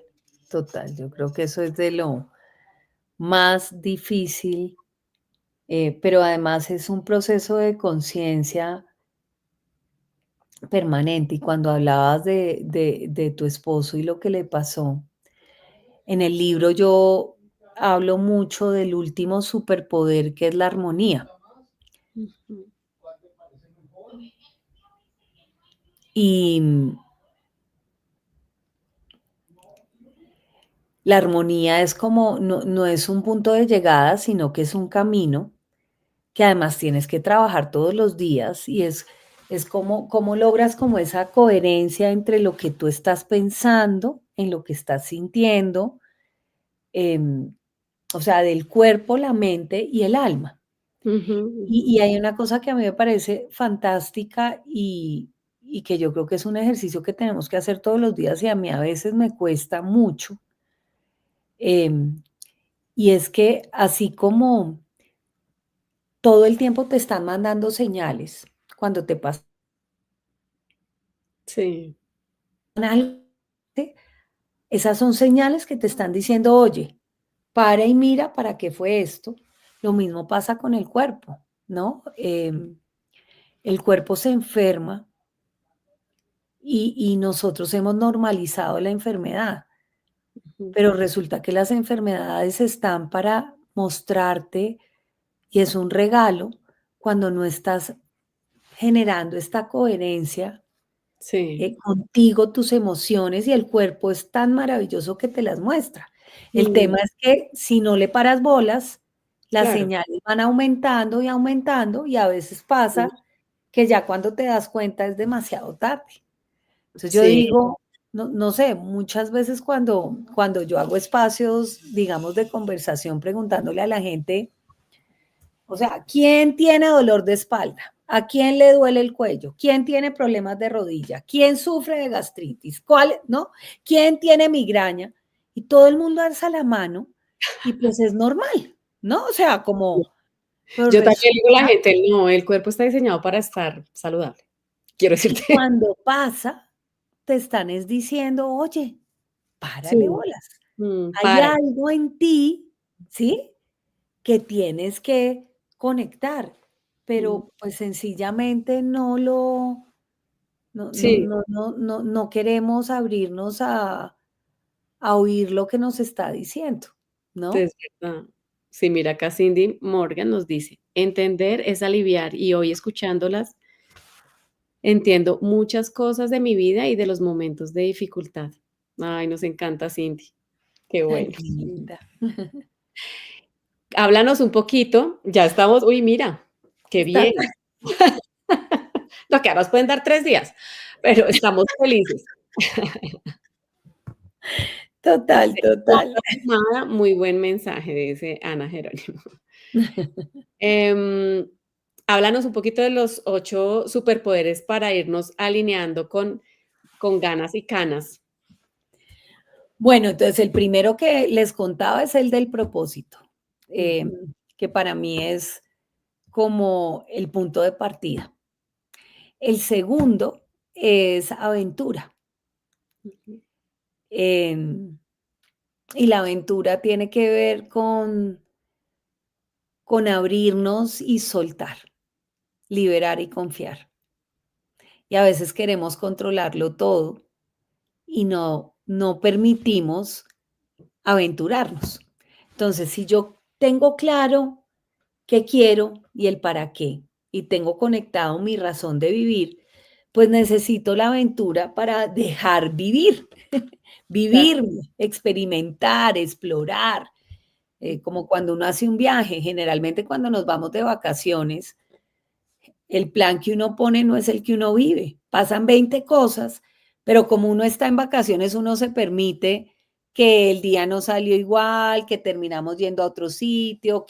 Speaker 2: total. Yo creo que eso es de lo más difícil, pero además es un proceso de conciencia permanente. Y cuando hablabas de tu esposo y lo que le pasó, en el libro yo hablo mucho del último superpoder que es la armonía.
Speaker 1: Ujú.
Speaker 2: Y la armonía es como, no es un punto de llegada, sino que es un camino que además tienes que trabajar todos los días y es como cómo logras como esa coherencia entre lo que tú estás pensando, en lo que estás sintiendo, em, o sea, del cuerpo, la mente y el alma.
Speaker 1: Ujú,
Speaker 2: Y
Speaker 1: ujú.
Speaker 2: y hay una cosa que a mí me parece fantástica y que yo creo que es un ejercicio que tenemos que hacer todos los días y a mí a veces me cuesta mucho, em, y es que así como todo el tiempo te están mandando señales cuando te pasan
Speaker 1: Sí.
Speaker 2: algo, ¿sí? Esas son señales que te están diciendo: "Oye, para y mira para qué fue esto". Lo mismo pasa con el cuerpo, ¿no? El cuerpo se enferma y nosotros hemos normalizado la enfermedad,
Speaker 1: Ujú.
Speaker 2: pero resulta que las enfermedades están para mostrarte, y es un regalo cuando no estás generando esta coherencia,
Speaker 1: Sí.
Speaker 2: contigo, tus emociones, y el cuerpo es tan maravilloso que te las muestra. El
Speaker 1: Mm,
Speaker 2: tema es que si no le paras bolas, las
Speaker 1: claro.
Speaker 2: señales van aumentando y aumentando, y a veces
Speaker 1: Sí.
Speaker 2: pasa que ya cuando te das cuenta es demasiado tarde. Entonces yo
Speaker 1: Sí.
Speaker 2: digo, no sé, muchas veces cuando yo hago espacios, digamos, de conversación preguntándole a la gente, O sea, ¿quién tiene dolor de espalda? ¿A quién le duele el cuello? ¿Quién tiene problemas de rodilla? ¿Quién sufre de gastritis? ¿Cuál, no? ¿Quién tiene migraña? Y todo el mundo alza la mano y pues es normal, ¿no? O sea, como, pero
Speaker 1: Yo también digo a la
Speaker 2: resulta,
Speaker 1: gente, no, el cuerpo está diseñado para estar saludable. Quiero
Speaker 2: y
Speaker 1: decirte.
Speaker 2: cuando pasa, te están es diciendo, oye, párale
Speaker 1: Sí,
Speaker 2: bolas. Hay
Speaker 1: para.
Speaker 2: algo en ti, ¿sí? Que tienes que conectar,
Speaker 1: Mm,
Speaker 2: pero pues sencillamente no lo,
Speaker 1: sí,
Speaker 2: no queremos abrirnos a oír lo que nos está diciendo, ¿no?
Speaker 1: es verdad. Sí, mira, acá Cindy Morgan nos dice, entender es aliviar y hoy escuchándolas entiendo muchas cosas de mi vida y de los momentos de dificultad. Ay, nos encanta, Cindy. Qué
Speaker 2: Ay,
Speaker 1: bueno.
Speaker 2: qué linda.
Speaker 1: Háblanos un poquito, ya estamos, uy, mira, qué
Speaker 2: Está
Speaker 1: bien. No, que ahora nos pueden dar 3 días, pero estamos felices.
Speaker 2: total,
Speaker 1: Dice,
Speaker 2: total.
Speaker 1: nota firmada, muy buen mensaje, dice Ana Jerónimo. Em, Háblanos un poquito de los 8 superpoderes para irnos alineando con ganas y canas.
Speaker 2: Bueno, entonces el primero que les contaba es el del propósito,
Speaker 1: Ujú,
Speaker 2: que para mí es como el punto de partida. El segundo es aventura.
Speaker 1: ujú.
Speaker 2: em, y la aventura tiene que ver con abrirnos y soltar, liberar y confiar. Y a veces queremos controlarlo todo y no permitimos aventurarnos. Entonces, si yo tengo claro qué quiero y el para qué, y tengo conectado mi razón de vivir, pues necesito la aventura para dejar vivir,
Speaker 1: Claro.
Speaker 2: vivirme, experimentar, explorar, como cuando uno hace un viaje, generalmente cuando nos vamos de vacaciones, el plan que uno pone no es el que uno vive. Pasan 20 cosas, pero como uno está en vacaciones, uno se permite que el día no salió igual, que terminamos yendo a otro sitio,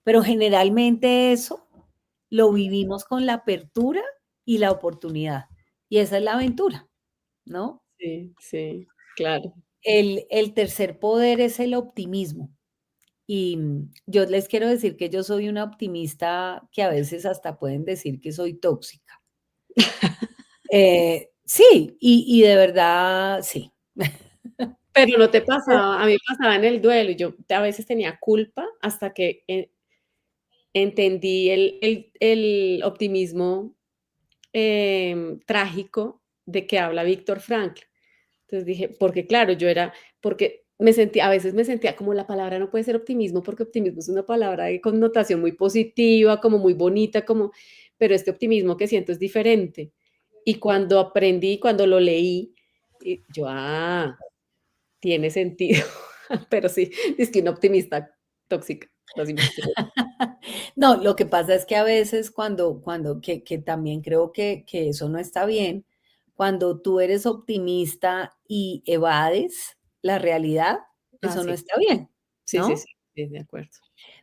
Speaker 2: pero generalmente eso lo
Speaker 1: Mm,
Speaker 2: vivimos con la apertura y la oportunidad. Y esa es la aventura, ¿no?
Speaker 1: sí, sí, claro.
Speaker 2: El tercer poder es el optimismo. Y yo les quiero decir que yo soy una optimista que a veces hasta pueden decir que soy tóxica. Sí, y de verdad, sí.
Speaker 1: Pero no te pasaba, a mí me pasaba en el duelo, y yo a veces tenía culpa hasta que, entendí el optimismo, trágico de que habla Víctor Frankl. Entonces dije, porque claro, porque a veces me sentía como la palabra no puede ser optimismo, porque optimismo es una palabra de connotación muy positiva, como muy bonita, pero este optimismo que siento es diferente. Y cuando aprendí, cuando lo leí, yo, tiene sentido. Pero sí, es que una optimista tóxica, así me dice.
Speaker 2: No, lo que pasa es que a veces que también creo que eso no está bien, cuando tú eres optimista y evades la realidad,
Speaker 1: Ah,
Speaker 2: eso no
Speaker 1: sí,
Speaker 2: está bien,
Speaker 1: sí, sí,
Speaker 2: ¿no?
Speaker 1: sí, sí, de acuerdo.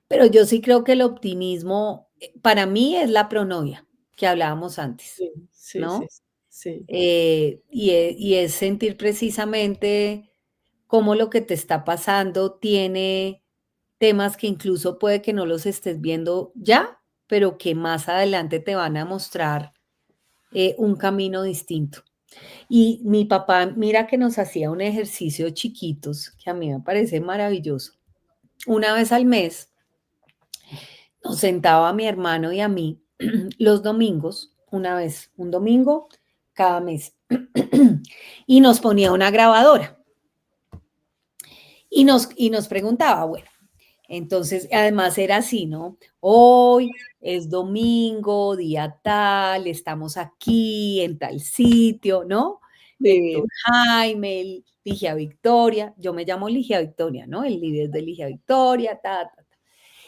Speaker 2: Pero yo sí creo que el optimismo, para mí es la pronovia que hablábamos antes,
Speaker 1: Sí, sí, sí,
Speaker 2: ¿no?
Speaker 1: sí.
Speaker 2: Y es sentir precisamente cómo lo que te está pasando tiene temas que incluso puede que no los estés viendo ya, pero que más adelante te van a mostrar un camino distinto. Y mi papá, mira que nos hacía un ejercicio chiquitos, que a mí me parece maravilloso. Una vez al mes nos sentaba a mi hermano y a mí los domingos, una vez, un domingo cada mes, y nos ponía una grabadora y nos preguntaba, bueno, entonces además era así, ¿no? Hoy es domingo, día tal, estamos aquí en tal sitio, ¿no? Héctor
Speaker 1: Divino.
Speaker 2: Jaime, Ligia Victoria, yo me llamo Ligia Victoria, ¿no? El líder de Ligia Victoria, ta.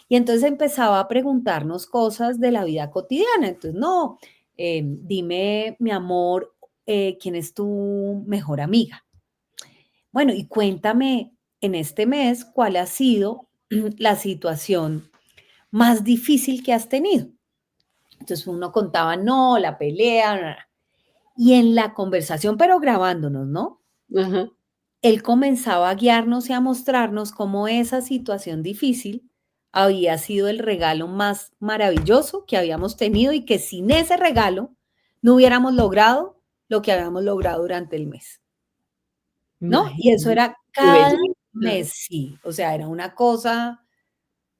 Speaker 2: Y entonces empezaba a preguntarnos cosas de la vida cotidiana. Entonces, no, dime, mi amor, ¿quién es tu mejor amiga? Bueno, y cuéntame en este mes cuál ha sido la situación más difícil que has tenido? Entonces uno contaba, no, la pelea, y en la conversación, pero grabándonos, ¿no?
Speaker 1: Ajá.
Speaker 2: Él comenzaba a guiarnos y a mostrarnos cómo esa situación difícil había sido el regalo más maravilloso que habíamos tenido y que sin ese regalo no hubiéramos logrado lo que habíamos logrado durante el mes, ¿no? Y eso
Speaker 1: Imagínate,
Speaker 2: era
Speaker 1: qué
Speaker 2: cada
Speaker 1: belleza.
Speaker 2: mes, sí, o sea, era una cosa,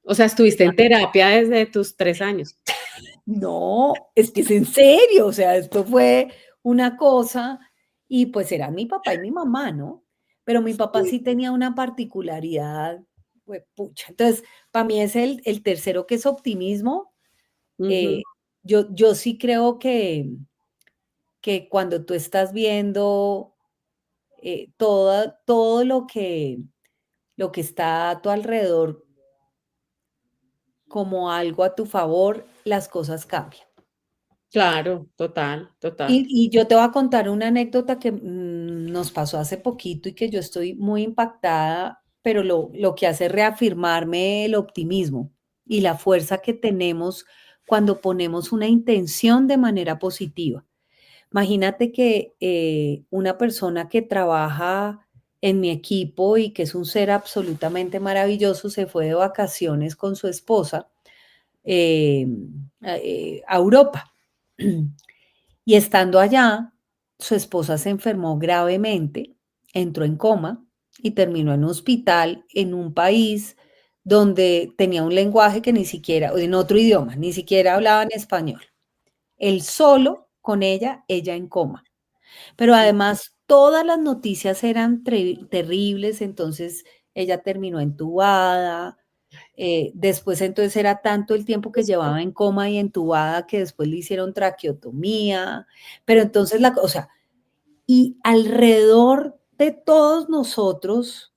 Speaker 1: O sea, estuviste en terapia desde tus 3 años.
Speaker 2: no, es que es en serio, o sea, esto fue una cosa, y pues eran mi papá y mi mamá, ¿no? Pero mi papá
Speaker 1: Sí.
Speaker 2: sí tenía una particularidad, pues, pucha. Entonces, para mí es el tercero que es optimismo.
Speaker 1: Ujú.
Speaker 2: eh, yo sí creo que cuando tú estás viendo todo lo que está a tu alrededor como algo a tu favor, las cosas cambian.
Speaker 1: Claro, total, total.
Speaker 2: Y yo te voy a contar una anécdota que nos pasó hace poquito y que yo estoy muy impactada, pero lo que hace es reafirmarme el optimismo y la fuerza que tenemos cuando ponemos una intención de manera positiva. Imagínate que una persona que trabaja en mi equipo y que es un ser absolutamente maravilloso se fue de vacaciones con su esposa eh, a Europa. Y estando allá, su esposa se enfermó gravemente, entró en coma y terminó en un hospital en un país donde tenía un lenguaje que ni siquiera, o en otro idioma, ni siquiera hablaban español. Él solo con ella en coma. Pero además todas las noticias eran terribles, entonces ella terminó entubada. Después entonces era tanto el tiempo que llevaba en coma y entubada que después le hicieron traqueotomía, pero entonces o sea, y alrededor de todos nosotros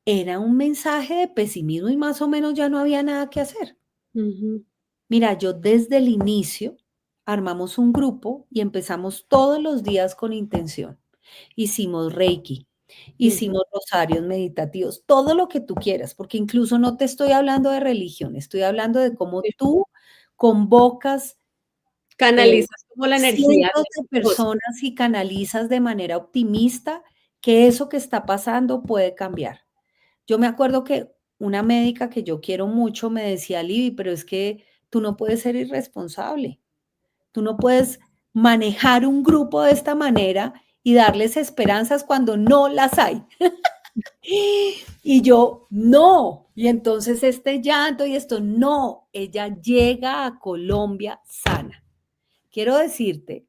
Speaker 2: era un mensaje de pesimismo y más o menos ya no había nada que hacer.
Speaker 1: Ujú.
Speaker 2: Mira, yo desde el inicio armamos un grupo y empezamos todos los días con intención. Hicimos Reiki,
Speaker 1: Ujú.
Speaker 2: hicimos rosarios meditativos, todo lo que tú quieras, porque incluso no te estoy hablando de religión, estoy hablando de cómo
Speaker 1: Sí.
Speaker 2: tú convocas
Speaker 1: Canalizas como la energía
Speaker 2: cientos
Speaker 1: de
Speaker 2: de
Speaker 1: tu esposa.
Speaker 2: personas y canalizas de manera optimista que eso que está pasando puede cambiar. Yo me acuerdo que una médica que yo quiero mucho me decía, Libby, pero es que tú no puedes ser irresponsable. Tú no puedes manejar un grupo de esta manera y darles esperanzas cuando no las hay. Y yo, no. Y entonces este llanto y esto, no. Ella llega a Colombia sana. Quiero decirte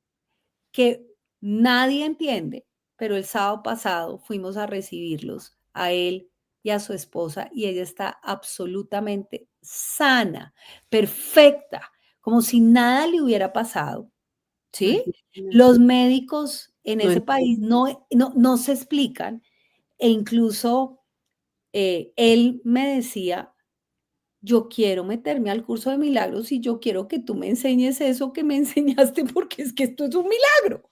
Speaker 2: que nadie entiende, pero el sábado pasado fuimos a recibirlos, a él y a su esposa, y ella está absolutamente sana, perfecta, como si nada le hubiera pasado, ¿sí?
Speaker 1: Imagínate.
Speaker 2: Los médicos en
Speaker 1: No
Speaker 2: ese
Speaker 1: entiendo.
Speaker 2: país no se explican, e incluso él me decía, yo quiero meterme al curso de milagros y yo quiero que tú me enseñes eso que me enseñaste porque es que esto es un milagro.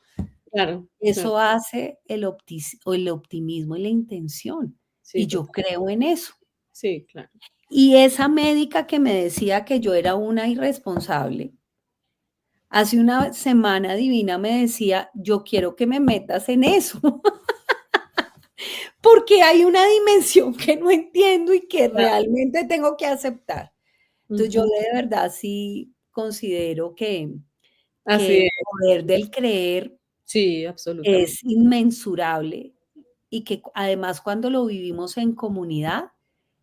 Speaker 1: Claro, claro.
Speaker 2: Eso hace el optimismo y la intención,
Speaker 1: Sí,
Speaker 2: y yo
Speaker 1: total.
Speaker 2: creo en eso.
Speaker 1: Sí, claro.
Speaker 2: Y esa médica que me decía que yo era una irresponsable, hace una semana Divina me decía, yo quiero que me metas en eso, porque hay una dimensión que no entiendo y que
Speaker 1: Claro.
Speaker 2: realmente tengo que aceptar. Entonces yo
Speaker 1: Ujú.
Speaker 2: de verdad sí considero que
Speaker 1: Así
Speaker 2: el
Speaker 1: es.
Speaker 2: poder del creer
Speaker 1: Sí, absolutamente.
Speaker 2: es inmensurable y que además cuando lo vivimos en comunidad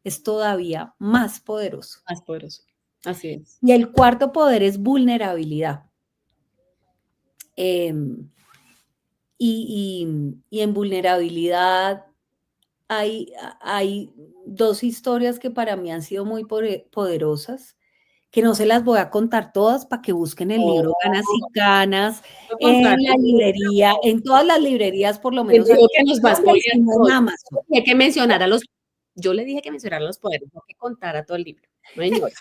Speaker 2: es todavía más poderoso.
Speaker 1: Más poderoso. Así es.
Speaker 2: Y el cuarto poder es vulnerabilidad. Em, y en vulnerabilidad hay dos historias que para mí han sido muy poderosas, que no se las voy a contar todas para que busquen el
Speaker 1: No,
Speaker 2: libro Ganas y Canas
Speaker 1: no contar.
Speaker 2: en la librería, en todas las librerías, por lo
Speaker 1: Te
Speaker 2: menos aquí
Speaker 1: digo que
Speaker 2: en
Speaker 1: nos va a
Speaker 2: Colombia, y
Speaker 1: espolear
Speaker 2: si no
Speaker 1: todo.
Speaker 2: en Amazon.
Speaker 1: Yo le dije que mencionara los poderes, no que contara todo el libro. No, señora.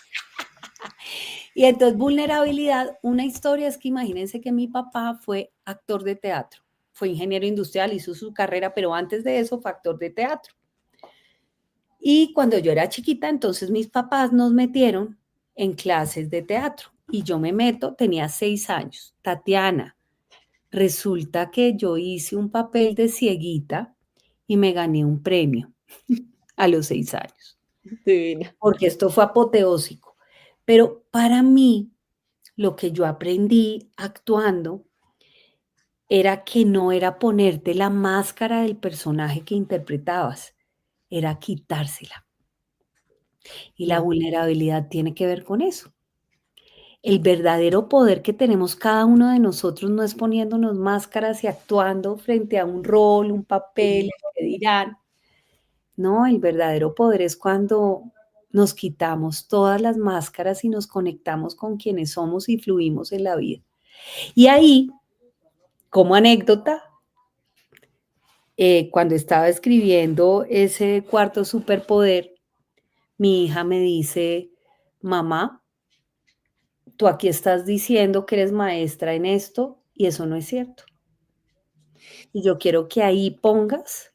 Speaker 2: Y entonces, vulnerabilidad, una historia es que imagínense que mi papá fue actor de teatro, fue ingeniero industrial, hizo su carrera, pero antes de eso fue actor de teatro. Y cuando yo era chiquita, entonces mis papás nos metieron en clases de teatro y yo me meto, tenía 6 años. Tatiana, resulta que yo hice un papel de cieguita y me gané un premio a los 6 años,
Speaker 1: Divina.
Speaker 2: porque esto fue apoteósico. Pero para mí, lo que yo aprendí actuando era que no era ponerte la máscara del personaje que interpretabas, era quitársela. Y la
Speaker 1: Claro.
Speaker 2: vulnerabilidad tiene que ver con eso. El verdadero poder que tenemos cada uno de nosotros no es poniéndonos máscaras y actuando frente a un rol, un papel, el que dirán. No, el verdadero poder es cuando nos quitamos todas las máscaras y nos conectamos con quienes somos y fluimos en la vida. Y ahí, como anécdota, cuando estaba escribiendo ese cuarto superpoder, mi hija me dice, mamá, tú aquí estás diciendo que eres maestra en esto y eso no es cierto. Y yo quiero que ahí pongas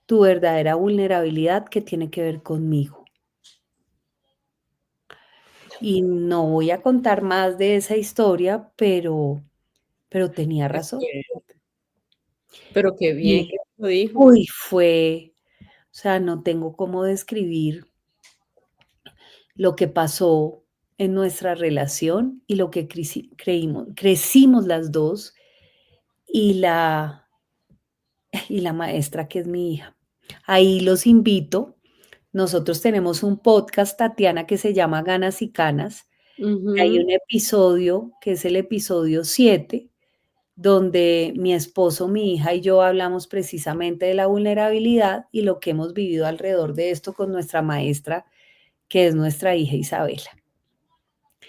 Speaker 2: tu verdadera vulnerabilidad que tiene que ver conmigo. Y no voy a contar más de esa historia, pero tenía
Speaker 1: Qué
Speaker 2: razón.
Speaker 1: fuerte. Pero qué bien
Speaker 2: Y,
Speaker 1: que lo dijo.
Speaker 2: uy, fue, o sea, no tengo cómo describir lo que pasó en nuestra relación y lo que crecimos las dos y y la maestra que es mi hija. Ahí los invito. Nosotros tenemos un podcast, Tatiana, que se llama Ganas y Canas. Hay
Speaker 1: Ujú.
Speaker 2: un episodio, que es el episodio 7, donde mi esposo, mi hija y yo hablamos precisamente de la vulnerabilidad y lo que hemos vivido alrededor de esto con nuestra maestra, que es nuestra hija Isabela.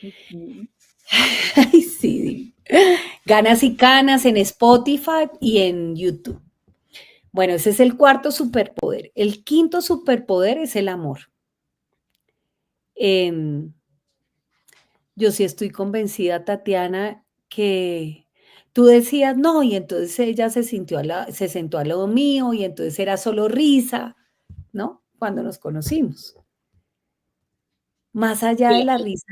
Speaker 1: Ujú.
Speaker 2: Ay, sí. Ganas y Canas en Spotify y en YouTube. Bueno, ese es el cuarto superpoder. El quinto superpoder es el amor. Em, yo sí estoy convencida, Tatiana, que tú decías no, y entonces ella se sentó al lado mío, y entonces era solo risa, ¿no? Cuando nos conocimos. Más allá de la risa,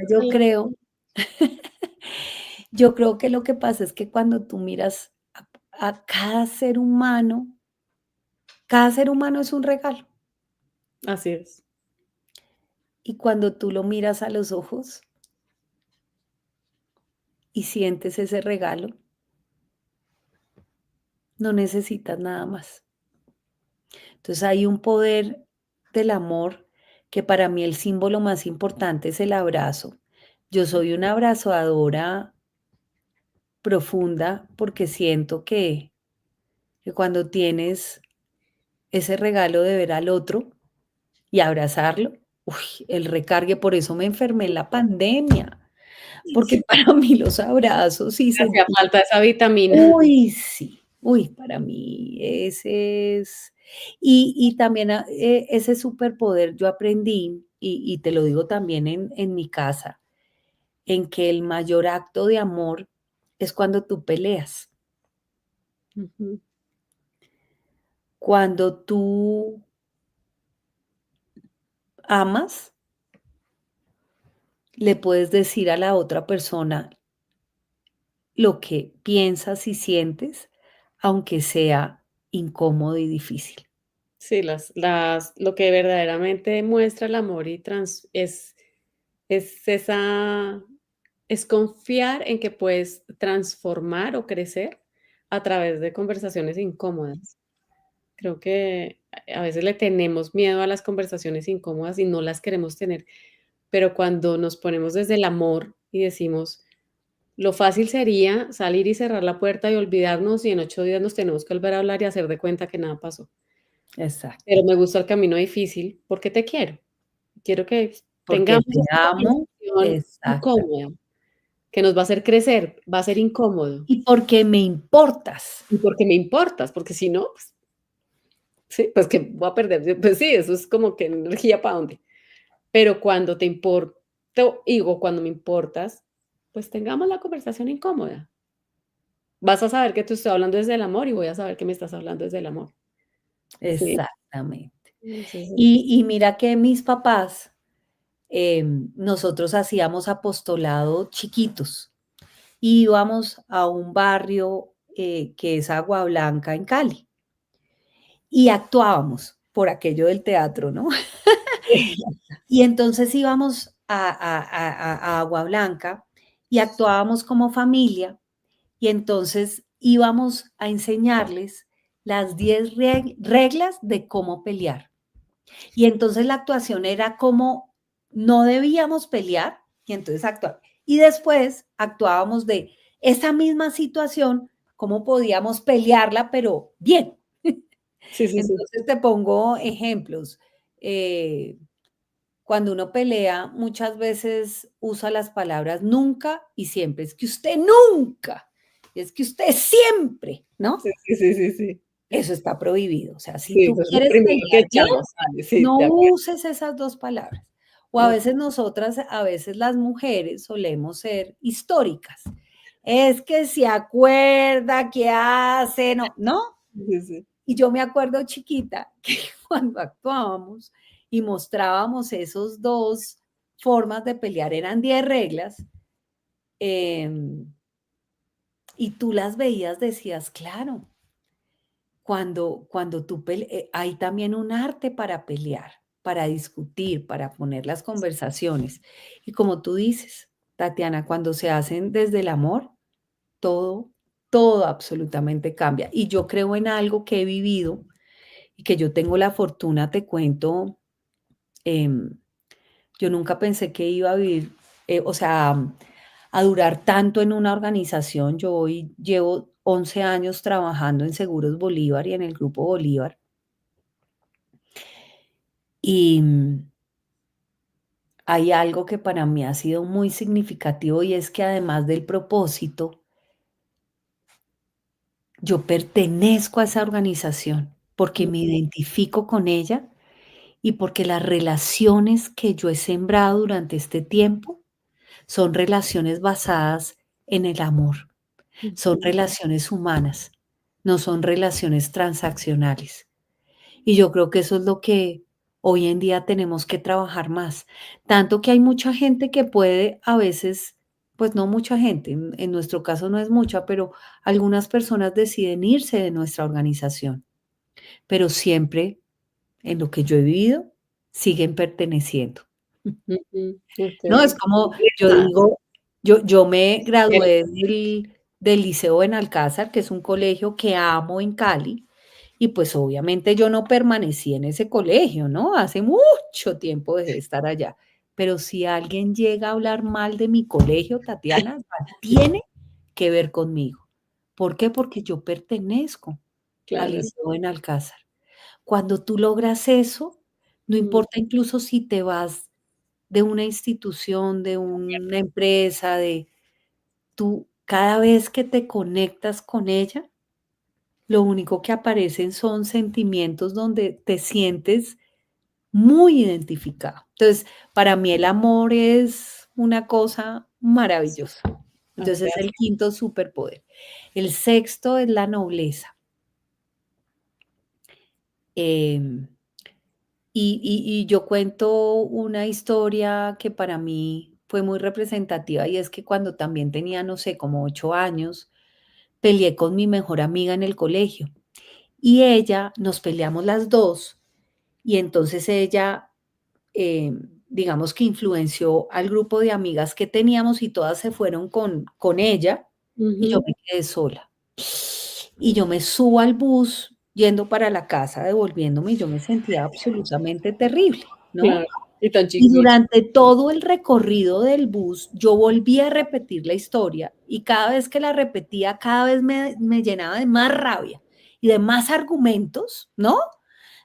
Speaker 2: yo creo que lo que pasa es que cuando tú miras a cada ser humano es un regalo.
Speaker 1: Así es.
Speaker 2: Y cuando tú lo miras a los ojos y sientes ese regalo, no necesitas nada más. Entonces hay un poder del amor que para mí el símbolo más importante es el abrazo. Yo soy una abrazadora profunda porque siento que cuando tienes ese regalo de ver al otro y abrazarlo, uy, el recargue, por eso me enfermé en la pandemia, porque para mí los abrazos y
Speaker 1: Hacía
Speaker 2: sentir,
Speaker 1: falta esa vitamina.
Speaker 2: uy, sí, uy, para mí ese es, y también ese superpoder yo aprendí, y te lo digo también en mi casa, en que el mayor acto de amor es cuando tú peleas,
Speaker 1: Ujú.
Speaker 2: cuando tú amas, le puedes decir a la otra persona lo que piensas y sientes, aunque sea incómodo y difícil.
Speaker 1: Sí, lo que verdaderamente muestra el amor y es esa, es confiar en que puedes transformar o crecer a través de conversaciones incómodas. Creo que a veces le tenemos miedo a las conversaciones incómodas y no las queremos tener, pero cuando nos ponemos desde el amor y decimos, lo fácil sería salir y cerrar la puerta y olvidarnos y en 8 días nos tenemos que volver a hablar y hacer de cuenta que nada pasó.
Speaker 2: Exacto,
Speaker 1: Pero me gusta el camino difícil porque te quiero. Quiero que
Speaker 2: porque
Speaker 1: tengamos
Speaker 2: te
Speaker 1: esta
Speaker 2: amo,
Speaker 1: conversación
Speaker 2: exacta,
Speaker 1: incómoda, que nos va a hacer crecer, va a ser incómodo.
Speaker 2: y porque me importas.
Speaker 1: Y porque me importas, porque si no, pues sí, pues que voy a perder. Pues sí, eso es como que energía para dónde. Pero cuando te importo, digo, cuando me importas, pues tengamos la conversación incómoda. Vas a saber que te estoy hablando desde el amor y voy a saber que me estás hablando desde el amor. Sí,
Speaker 2: Exactamente.
Speaker 1: Sí, sí.
Speaker 2: Y mira que mis papás, nosotros hacíamos apostolado chiquitos. Íbamos a un barrio, que es Agua Blanca en Cali, y actuábamos por aquello del teatro, ¿no? Y entonces íbamos a Agua Blanca y actuábamos como familia, y entonces íbamos a enseñarles las 10 reglas de cómo pelear. Y entonces la actuación era como no debíamos pelear, y entonces actuar. Y después actuábamos de esa misma situación, cómo podíamos pelearla, pero bien.
Speaker 1: Sí, sí, sí.
Speaker 2: Entonces te pongo ejemplos. Eh, Cuando uno pelea, muchas veces usa las palabras nunca y siempre. Es que usted nunca, es que usted siempre,
Speaker 1: Sí,
Speaker 2: ¿no?
Speaker 1: sí, sí, sí, sí.
Speaker 2: Eso está prohibido. O sea, si
Speaker 1: Sí,
Speaker 2: tú
Speaker 1: eso es lo
Speaker 2: quieres
Speaker 1: primero que
Speaker 2: pelear bien,
Speaker 1: echamos, Ale, sí,
Speaker 2: no
Speaker 1: de acuerdo.
Speaker 2: uses esas 2 palabras. O a
Speaker 1: De
Speaker 2: veces nosotras, a veces las mujeres solemos ser históricas. Es que se acuerda que hace, no, ¿no?
Speaker 1: sí, sí.
Speaker 2: Y yo me acuerdo chiquita que cuando actuábamos y mostrábamos esos 2 formas de pelear, eran 10 reglas, y tú las veías, decías, claro, cuando tú hay también un arte para pelear, para discutir, para poner las conversaciones. Y como tú dices, Tatiana, cuando se hacen desde el amor, todo, todo absolutamente cambia. Y yo creo en algo que he vivido y que yo tengo la fortuna, te cuento, em, yo nunca pensé que iba a vivir, o sea, a durar tanto en una organización. Yo hoy llevo 11 años trabajando en Seguros Bolívar y en el Grupo Bolívar. Y hay algo que para mí ha sido muy significativo, y es que además del propósito, yo pertenezco a esa organización porque me identifico con ella y porque las relaciones que yo he sembrado durante este tiempo son relaciones basadas en el amor, son
Speaker 1: Ujú.
Speaker 2: relaciones humanas, no son relaciones transaccionales. Y yo creo que eso es lo que hoy en día tenemos que trabajar más. Tanto que hay mucha gente que puede a veces, pues no mucha gente, en nuestro caso no es mucha, pero algunas personas deciden irse de nuestra organización, pero siempre en lo que yo he vivido siguen perteneciendo.
Speaker 1: Ujú.
Speaker 2: No, es
Speaker 1: Okey.
Speaker 2: como yo
Speaker 1: Más.
Speaker 2: digo, yo me gradué del liceo Benalcázar, que es un colegio que amo en Cali, y pues obviamente yo no permanecí en ese colegio, ¿no? Hace mucho tiempo dejé de estar allá. Pero si alguien llega a hablar mal de mi colegio, Tatiana, tiene que ver conmigo. ¿Por qué? Porque yo pertenezco al
Speaker 1: Claro.
Speaker 2: liceo Benalcázar. Cuando tú logras eso, no
Speaker 1: Mm.
Speaker 2: importa incluso si te vas de una institución, de una empresa, de tú, cada vez que te conectas con ella, lo único que aparecen son sentimientos donde te sientes muy identificado. Entonces, para mí el amor es una cosa maravillosa.
Speaker 1: Así
Speaker 2: Entonces, es
Speaker 1: es.
Speaker 2: el quinto superpoder. El sexto es la nobleza. Em, y yo cuento una historia que para mí fue muy representativa, y es que cuando también tenía, no sé, como 8 años, peleé con mi mejor amiga en el colegio, y ella nos peleamos las 2, y entonces ella, digamos que influenció al grupo de amigas que teníamos, y todas se fueron con ella, y yo
Speaker 1: Ujú.
Speaker 2: me quedé sola. Y yo me subo al bus yendo para la casa, devolviéndome, y yo me sentía absolutamente terrible,
Speaker 1: Claro.
Speaker 2: ¿no?
Speaker 1: Y tan
Speaker 2: Y
Speaker 1: chiquita.
Speaker 2: durante todo el recorrido del bus, yo volví a repetir la historia, y cada vez que la repetía, cada vez me llenaba de más rabia y de más argumentos, ¿no?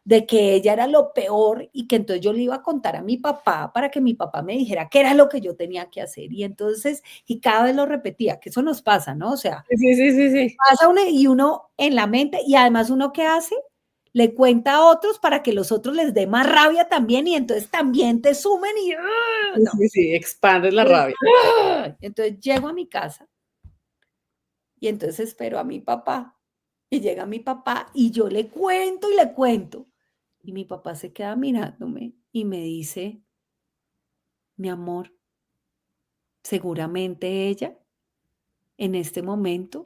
Speaker 2: De que ella era lo peor, y que entonces yo le iba a contar a mi papá para que mi papá me dijera qué era lo que yo tenía que hacer. Y entonces, y cada vez lo repetía, que eso nos pasa, ¿no? O sea,
Speaker 1: Sí, sí, sí, sí, sí.
Speaker 2: pasa uno y uno en la mente, y además uno qué hace, le cuenta a otros para que los otros les dé más rabia también, y entonces también te sumen y
Speaker 1: Sí,
Speaker 2: no.
Speaker 1: sí, sí, expandes la
Speaker 2: Entonces,
Speaker 1: rabia.
Speaker 2: entonces llego a mi casa y entonces espero a mi papá, y llega mi papá y yo le cuento y le cuento. Y mi papá se queda mirándome y me dice: "Mi amor, seguramente ella en este momento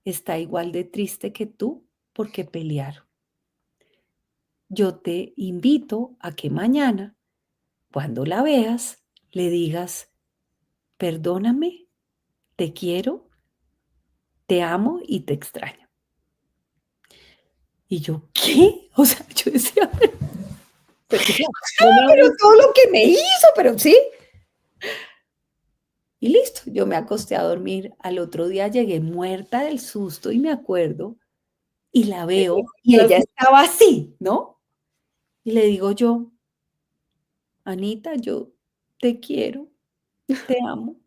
Speaker 2: está igual de triste que tú porque pelearon. Yo te invito a que mañana, cuando la veas, le digas: perdóname, te quiero, te amo y te extraño". Y yo, ¿qué? O sea, yo decía,
Speaker 1: Pero sí, claro, no me
Speaker 2: pero
Speaker 1: hables.
Speaker 2: todo lo que me hizo, pero sí. Y listo, yo me acosté a dormir. Al otro día llegué muerta del susto y me acuerdo y la veo y ella estaba así, ¿no? Y le digo yo: "Anita, yo te quiero, te amo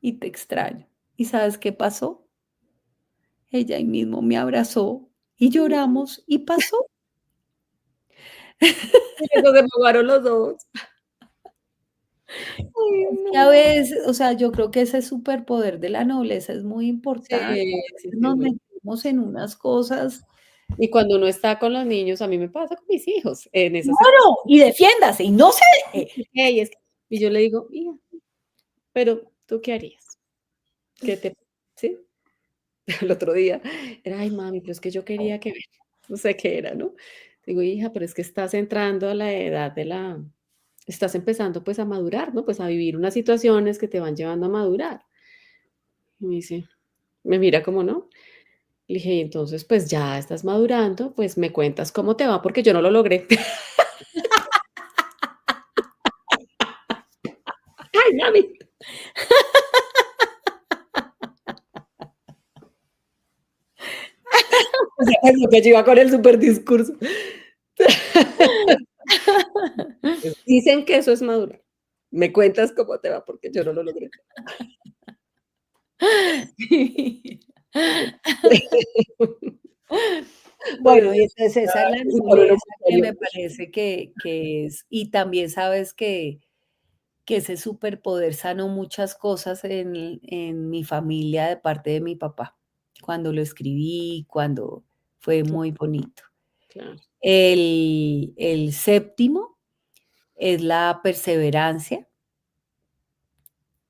Speaker 2: y te extraño". ¿Y sabes qué pasó? Ella ahí mismo me abrazó y lloramos y pasó.
Speaker 1: Y eso se jugaron los dos. Ay,
Speaker 2: Es que a
Speaker 1: no.
Speaker 2: veces, o sea, yo creo que ese superpoder de la nobleza es muy
Speaker 1: Sí,
Speaker 2: importante. A
Speaker 1: sí,
Speaker 2: veces
Speaker 1: sí, es
Speaker 2: nos
Speaker 1: muy
Speaker 2: metemos en unas cosas.
Speaker 1: y cuando uno está con los niños, a mí me pasa con mis hijos, en esas
Speaker 2: Claro, y defiéndase y no se deje.
Speaker 1: "Ey, es que", y yo le digo: "Hija, pero, ¿tú qué harías? ¿Qué te?". ¿Sí? El otro día era: "Ay, mami, pero es que yo quería que", no sé qué era, ¿no? Digo: "Hija, pero es que estás entrando a la edad de la estás empezando, pues, a madurar, ¿no? Pues, a vivir unas situaciones que te van llevando a madurar". Y me dice me mira como: "¿No?". Le dije: "Y entonces, pues, ya estás madurando, pues, me cuentas cómo te va, porque yo no lo logré". "Ay, mami". O sea, es lo que yo iba con el superdiscurso. Dicen que eso es madurar. Me cuentas cómo te va, porque yo no lo logré.
Speaker 2: Sí.
Speaker 1: Por
Speaker 2: Bueno,
Speaker 1: eso
Speaker 2: y entonces esa es la
Speaker 1: y por uno
Speaker 2: nobleza
Speaker 1: muy
Speaker 2: que
Speaker 1: serio.
Speaker 2: me parece que es y también sabes que ese superpoder sanó muchas cosas en mi familia de parte de mi papá, cuando lo escribí, cuando fue
Speaker 1: Cla
Speaker 2: muy bonito.
Speaker 1: claro.
Speaker 2: El séptimo es la perseverancia,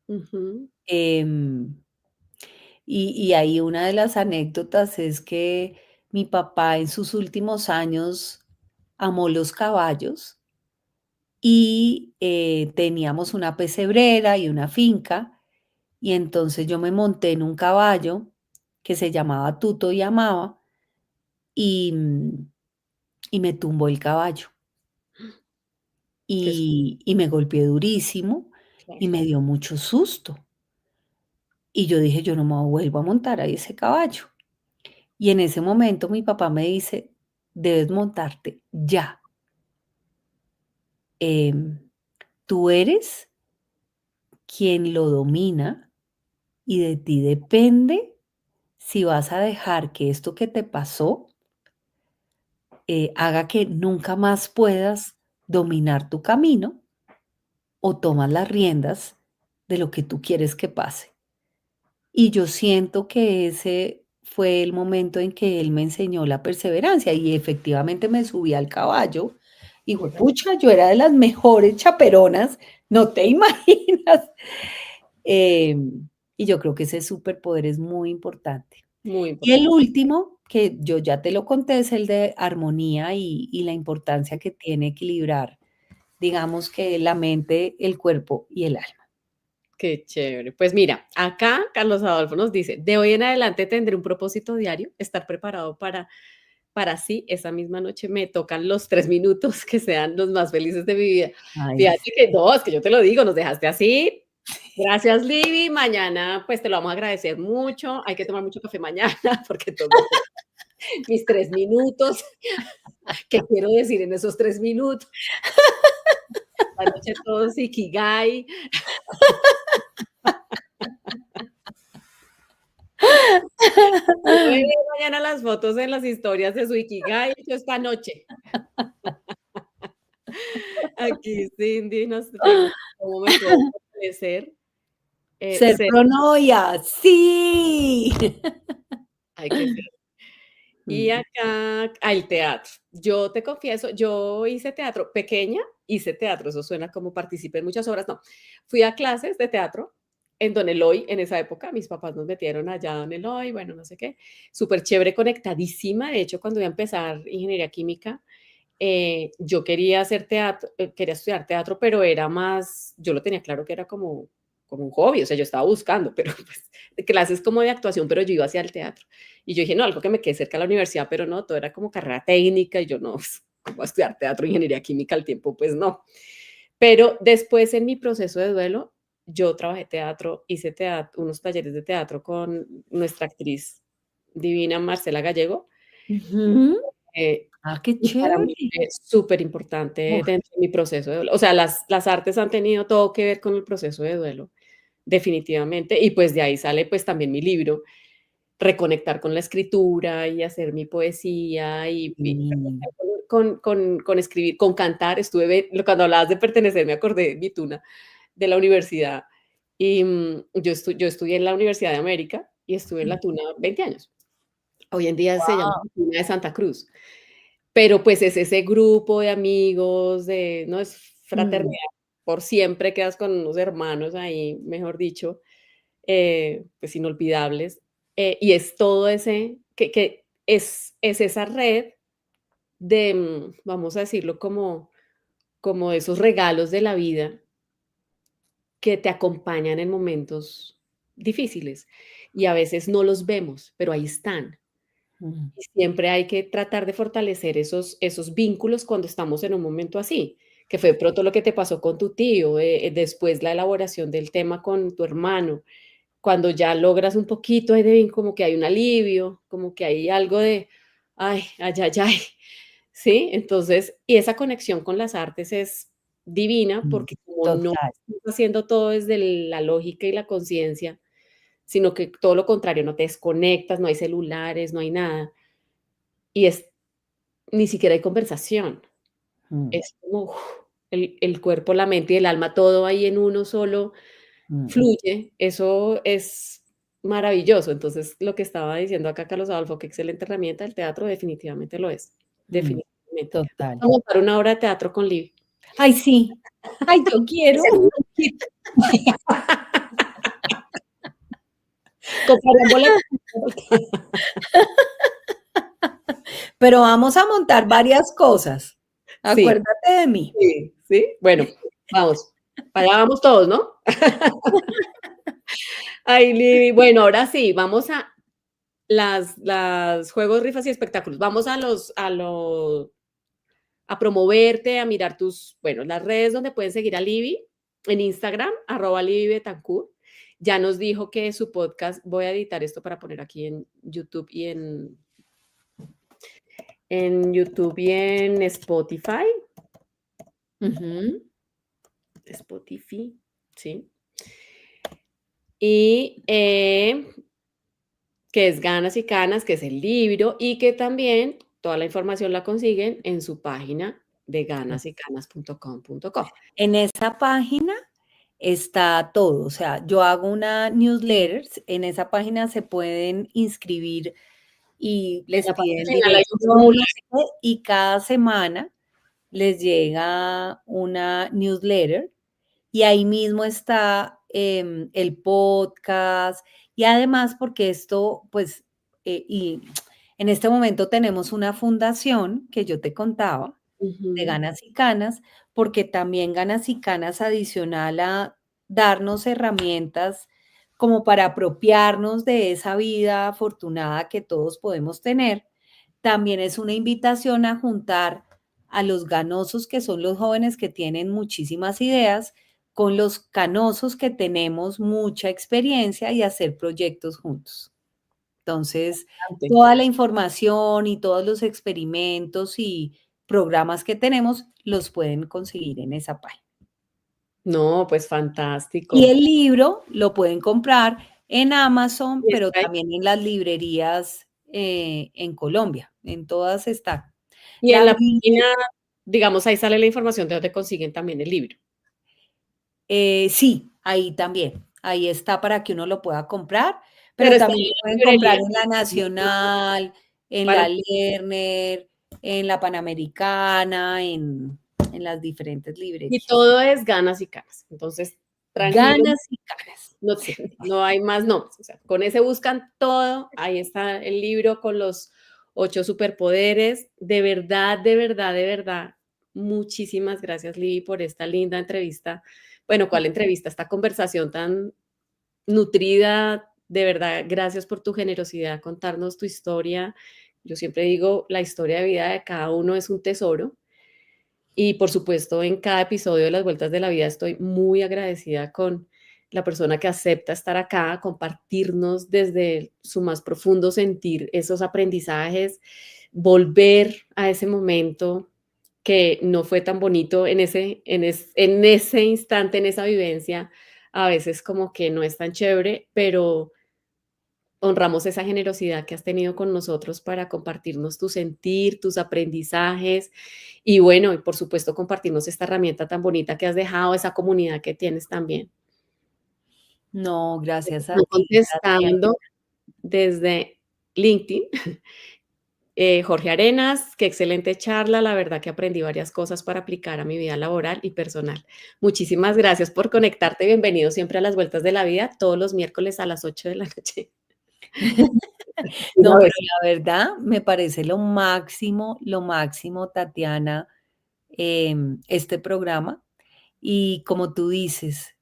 Speaker 1: Ujú.
Speaker 2: em, y ahí una de las anécdotas es que mi papá en sus últimos años amó los caballos y, teníamos una pesebrera y una finca, y entonces yo me monté en un caballo que se llamaba Tuto y Amaba, y, y me tumbó el caballo,
Speaker 1: Que es
Speaker 2: y me golpeé durísimo,
Speaker 1: claro.
Speaker 2: y me dio mucho susto. Y yo dije: "Yo no me vuelvo a montar a ese caballo". Y en ese momento mi papá me dice: "Debes montarte ya, tú eres quien lo domina y de ti depende si vas a dejar que esto que te pasó, haga que nunca más puedas dominar tu camino o tomas las riendas de lo que tú quieres que pase". Y yo siento que ese fue el momento en que él me enseñó la perseverancia y efectivamente me subí al caballo y juepucha, yo era de las mejores chaperonas, no te imaginas. Y yo creo que ese superpoder es muy importante.
Speaker 1: Muy
Speaker 2: Y el
Speaker 1: importante.
Speaker 2: último, que yo ya te lo conté, es el de armonía y la importancia que tiene equilibrar, digamos que la mente, el cuerpo y el alma.
Speaker 1: Qué chévere. Pues mira, acá Carlos Adolfo nos dice: "De hoy en adelante tendré un propósito diario, estar preparado para sí, esa misma noche me tocan los 3 minutos que sean los más felices de mi vida".
Speaker 2: Ay,
Speaker 1: Fíjate que no, es que yo te lo digo, nos dejaste así. Gracias, Livi. Mañana, pues, te lo vamos a agradecer mucho. Hay que tomar mucho café mañana, porque tengo que hacer mis 3 minutos. ¿Qué quiero decir en esos 3 minutos? Esta noche todos ikigai. Voy a ver mañana las fotos en las historias de su ikigai hecho esta noche. Aquí Cindy nos pregunta: "¿Cómo me puedo fortalecer?".
Speaker 2: ser
Speaker 1: Ser
Speaker 2: pronovia, sí.
Speaker 1: hay que ser. Y
Speaker 2: Mm.
Speaker 1: acá, el teatro. Yo te confieso, yo hice teatro pequeña, hice teatro, eso suena como participé en muchas obras, no. Fui a clases de teatro en Don Eloy en esa época, mis papás nos metieron allá a Don Eloy, bueno, no sé qué, súper chévere, conectadísima. De hecho, cuando iba a empezar ingeniería química, yo quería hacer teatro, quería estudiar teatro, pero era más, yo lo tenía claro que era como un hobby, o sea, yo estaba buscando, pero pues, clases como de actuación, pero yo iba hacia el teatro. Y yo dije, no, algo que me quede cerca de la universidad, pero no, todo era como carrera técnica, y yo no, pues, ¿cómo voy a estudiar teatro, ingeniería química al tiempo? Pues no. Pero después en mi proceso de duelo, yo trabajé teatro, hice teatro, unos talleres de teatro con nuestra actriz divina Marcela Gallego,
Speaker 2: Ujú.
Speaker 1: eh,
Speaker 2: Ah, qué
Speaker 1: y para mí
Speaker 2: chévere.
Speaker 1: fue superimportante
Speaker 2: Uf,
Speaker 1: dentro de mi proceso de duelo. O sea, las artes han tenido todo que ver con el proceso de duelo, definitivamente, y pues de ahí sale pues también mi libro, reconectar con la escritura y hacer mi poesía y
Speaker 2: sí.
Speaker 1: reconectar con escribir, con cantar. Estuve, cuando hablabas de pertenecer, me acordé de mi tuna de la universidad. Y yo estudié en la Universidad de América y estuve en la tuna 20 años. Hoy en día se llama
Speaker 2: Guau.
Speaker 1: Tuna de Santa Cruz. Pero, pues, es ese grupo de amigos, de no es
Speaker 2: Mm,
Speaker 1: fraternidad, por siempre quedas con unos hermanos ahí, mejor dicho, pues, inolvidables, y es todo ese que es esa red de, vamos a decirlo, como esos regalos de la vida que te acompañan en momentos difíciles, y a veces no los vemos, pero ahí están.
Speaker 2: mm,
Speaker 1: Y siempre hay que tratar de fortalecer esos vínculos cuando estamos en un momento así, que fue de pronto lo que te pasó con tu tío, después la elaboración del tema con tu hermano, cuando ya logras un poquito ahí de como que hay un alivio, como que hay algo de, ay, ay, ay, ay, ¿sí? Entonces, y esa conexión con las artes es divina,
Speaker 2: mm.
Speaker 1: porque como no
Speaker 2: Total.
Speaker 1: estás haciendo todo desde la lógica y la conciencia, sino que todo lo contrario, no te desconectas, no hay celulares, no hay nada, y es ni siquiera hay conversación.
Speaker 2: Mm,
Speaker 1: Es como el cuerpo, la mente y el alma, todo ahí en uno solo
Speaker 2: mm,
Speaker 1: fluye. Eso es maravilloso. Entonces, lo que estaba diciendo acá Carlos Adolfo, qué excelente herramienta, el teatro definitivamente lo es,
Speaker 2: mm.
Speaker 1: definitivamente. Vamos
Speaker 2: Total.
Speaker 1: a montar una obra de teatro con Liv.
Speaker 2: Ay, sí. Ay, yo quiero.
Speaker 1: Hacer un kit. Compraría un boleto.
Speaker 2: Pero vamos a montar varias cosas.
Speaker 1: Sí,
Speaker 2: Acuérdate de mí.
Speaker 1: sí, sí. Bueno, vamos. Allá vamos todos, ¿no? Ay, Livi. Bueno, ahora sí, vamos a las juegos, rifas y espectáculos. Vamos a promoverte, a mirar bueno, las redes donde pueden seguir a Libby, en Instagram, @LibbyBetancourt. Ya nos dijo que su podcast, voy a editar esto para poner aquí en YouTube y en YouTube y en Spotify.
Speaker 2: Ujú.
Speaker 1: Spotify, sí. Y que es Ganas y Canas, que es el libro, y que también toda la información la consiguen en su página de ganasycanas.com.co.
Speaker 2: En esa página está todo, o sea, yo hago una newsletter, en esa página se pueden inscribir y
Speaker 1: En
Speaker 2: les
Speaker 1: la parte
Speaker 2: piden
Speaker 1: final hay un
Speaker 2: dirección, no
Speaker 1: formulario.
Speaker 2: sé qué, y cada semana les llega una newsletter y ahí mismo está el podcast y además porque esto, pues, y en este momento tenemos una fundación que yo te contaba de
Speaker 1: Ujú.
Speaker 2: Ganas y Canas, porque también Ganas y Canas adicional a darnos herramientas como para apropiarnos de esa vida afortunada que todos podemos tener, también es una invitación a juntar a los ganosos, que son los jóvenes que tienen muchísimas ideas, con los canosos que tenemos mucha experiencia y hacer proyectos juntos. Entonces, toda la información y todos los experimentos y programas que tenemos los pueden conseguir en esa página.
Speaker 1: No, pues
Speaker 2: Y
Speaker 1: fantástico.
Speaker 2: el libro lo pueden comprar en Amazon,
Speaker 1: Y
Speaker 2: pero
Speaker 1: está ahí.
Speaker 2: también en las librerías en Colombia, en todas está.
Speaker 1: Y en
Speaker 2: La
Speaker 1: la
Speaker 2: Biblia,
Speaker 1: página, digamos, ahí sale la información de dónde consiguen también el libro.
Speaker 2: sí, ahí también, ahí está para que uno lo pueda comprar,
Speaker 1: Pero
Speaker 2: pero
Speaker 1: está en
Speaker 2: también lo
Speaker 1: la
Speaker 2: pueden comprar
Speaker 1: librería.
Speaker 2: en la Nacional, en
Speaker 1: Para
Speaker 2: la Lerner, en la Panamericana, en las diferentes
Speaker 1: y
Speaker 2: librerías.
Speaker 1: todo es ganas y canas. Entonces, tranquilo,
Speaker 2: Ganas y canas.
Speaker 1: no, sí, no hay más nombres. O sea, con ese buscan todo. Ahí está el libro con los 8 superpoderes. De verdad, de verdad, de verdad. Muchísimas gracias, Libby, por esta linda entrevista. Bueno, ¿cuál entrevista? Esta conversación tan nutrida. De verdad, gracias por tu generosidad, contarnos tu historia. Yo siempre digo, la historia de vida de cada uno es un tesoro. Y por supuesto, en cada episodio de Las Vueltas de la Vida estoy muy agradecida con la persona que acepta estar acá, compartirnos desde su más profundo sentir esos aprendizajes, volver a ese momento que no fue tan bonito en ese instante, en esa vivencia, a veces como que no es tan chévere, pero honramos esa generosidad que has tenido con nosotros para compartirnos tu sentir, tus aprendizajes y bueno, y por supuesto compartirnos esta herramienta tan bonita que has dejado, esa comunidad que tienes también.
Speaker 2: No, gracias a
Speaker 1: Están
Speaker 2: ti, Tatiana.
Speaker 1: contestando desde LinkedIn. Jorge Arenas, qué excelente charla, la verdad que aprendí varias cosas para aplicar a mi vida laboral y personal. Muchísimas gracias por conectarte, bienvenido siempre a las vueltas de la vida, todos los miércoles a las 8 de la noche. Una
Speaker 2: No, pero
Speaker 1: vez.
Speaker 2: la verdad me parece lo máximo, Tatiana, este programa. Y como tú dices,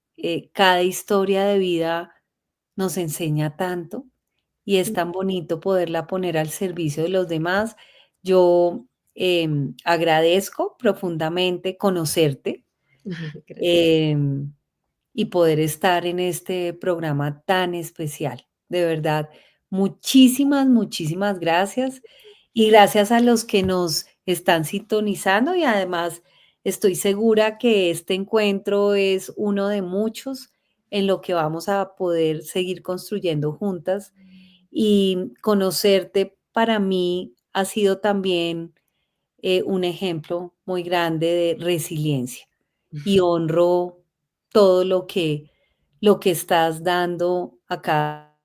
Speaker 2: cada historia de vida nos enseña tanto y es tan bonito poderla poner al servicio de los demás. Yo agradezco profundamente conocerte,
Speaker 1: Gracias.
Speaker 2: em, y poder estar en este programa tan especial. De verdad, muchísimas, muchísimas gracias. Y gracias a los que nos están sintonizando y además estoy segura que este encuentro es uno de muchos en lo que vamos a poder seguir construyendo juntas. Y conocerte para mí ha sido también un ejemplo muy grande de resiliencia y honro todo lo que estás dando acá,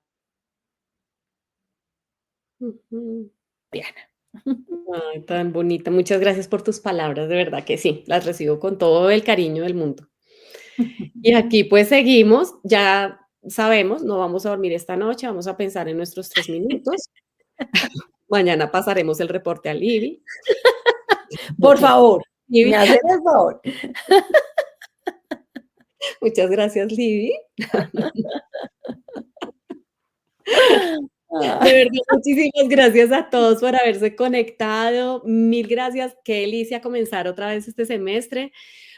Speaker 1: Ujú.
Speaker 2: Diana.
Speaker 1: Ay, tan bonita. Muchas gracias por tus palabras, de verdad que sí, las recibo con todo el cariño del mundo. Y aquí pues seguimos, ya sabemos, no vamos a dormir esta noche, vamos a pensar en nuestros 3 minutos. Mañana pasaremos el reporte a Libby.
Speaker 2: Por favor, me
Speaker 1: Libby,
Speaker 2: haces el favor.
Speaker 1: muchas gracias, Libby. De
Speaker 2: Ah,
Speaker 1: verdad, muchísimas gracias a todos por haberse conectado. Mil gracias, qué delicia comenzar otra vez este semestre.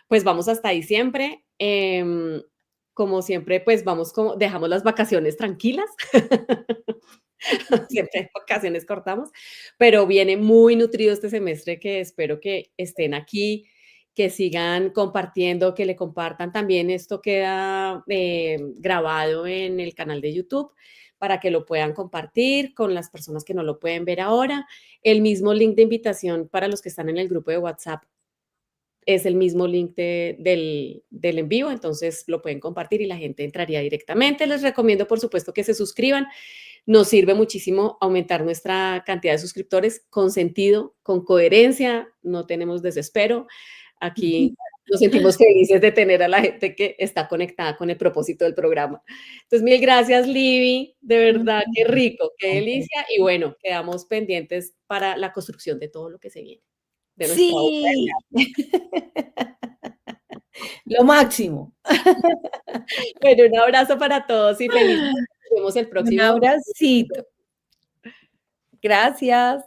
Speaker 1: Pues vamos hasta diciembre. Como siempre, pues vamos como dejamos las vacaciones tranquilas. Siempre en vacaciones cortamos, pero viene muy nutrido este semestre que espero que estén aquí, que sigan compartiendo, que le compartan también. Esto queda grabado en el canal de YouTube para que lo puedan compartir con las personas que no lo pueden ver ahora. El mismo link de invitación para los que están en el grupo de WhatsApp es el mismo link del en vivo, entonces lo pueden compartir y la gente entraría directamente. Les recomiendo, por supuesto, que se suscriban. Nos sirve muchísimo aumentar nuestra cantidad de suscriptores con sentido, con coherencia, no tenemos desespero. Aquí nos sentimos felices de tener a la gente que está conectada con el propósito del programa. Entonces, mil gracias, Libby. De verdad, qué rico, qué delicia. Y bueno, quedamos pendientes para la construcción de todo lo que se viene, de nuestra obra.
Speaker 2: sí, lo máximo.
Speaker 1: Bueno, un abrazo para todos y feliz. Nos vemos el
Speaker 2: Un
Speaker 1: próximo.
Speaker 2: abracito. Gracias.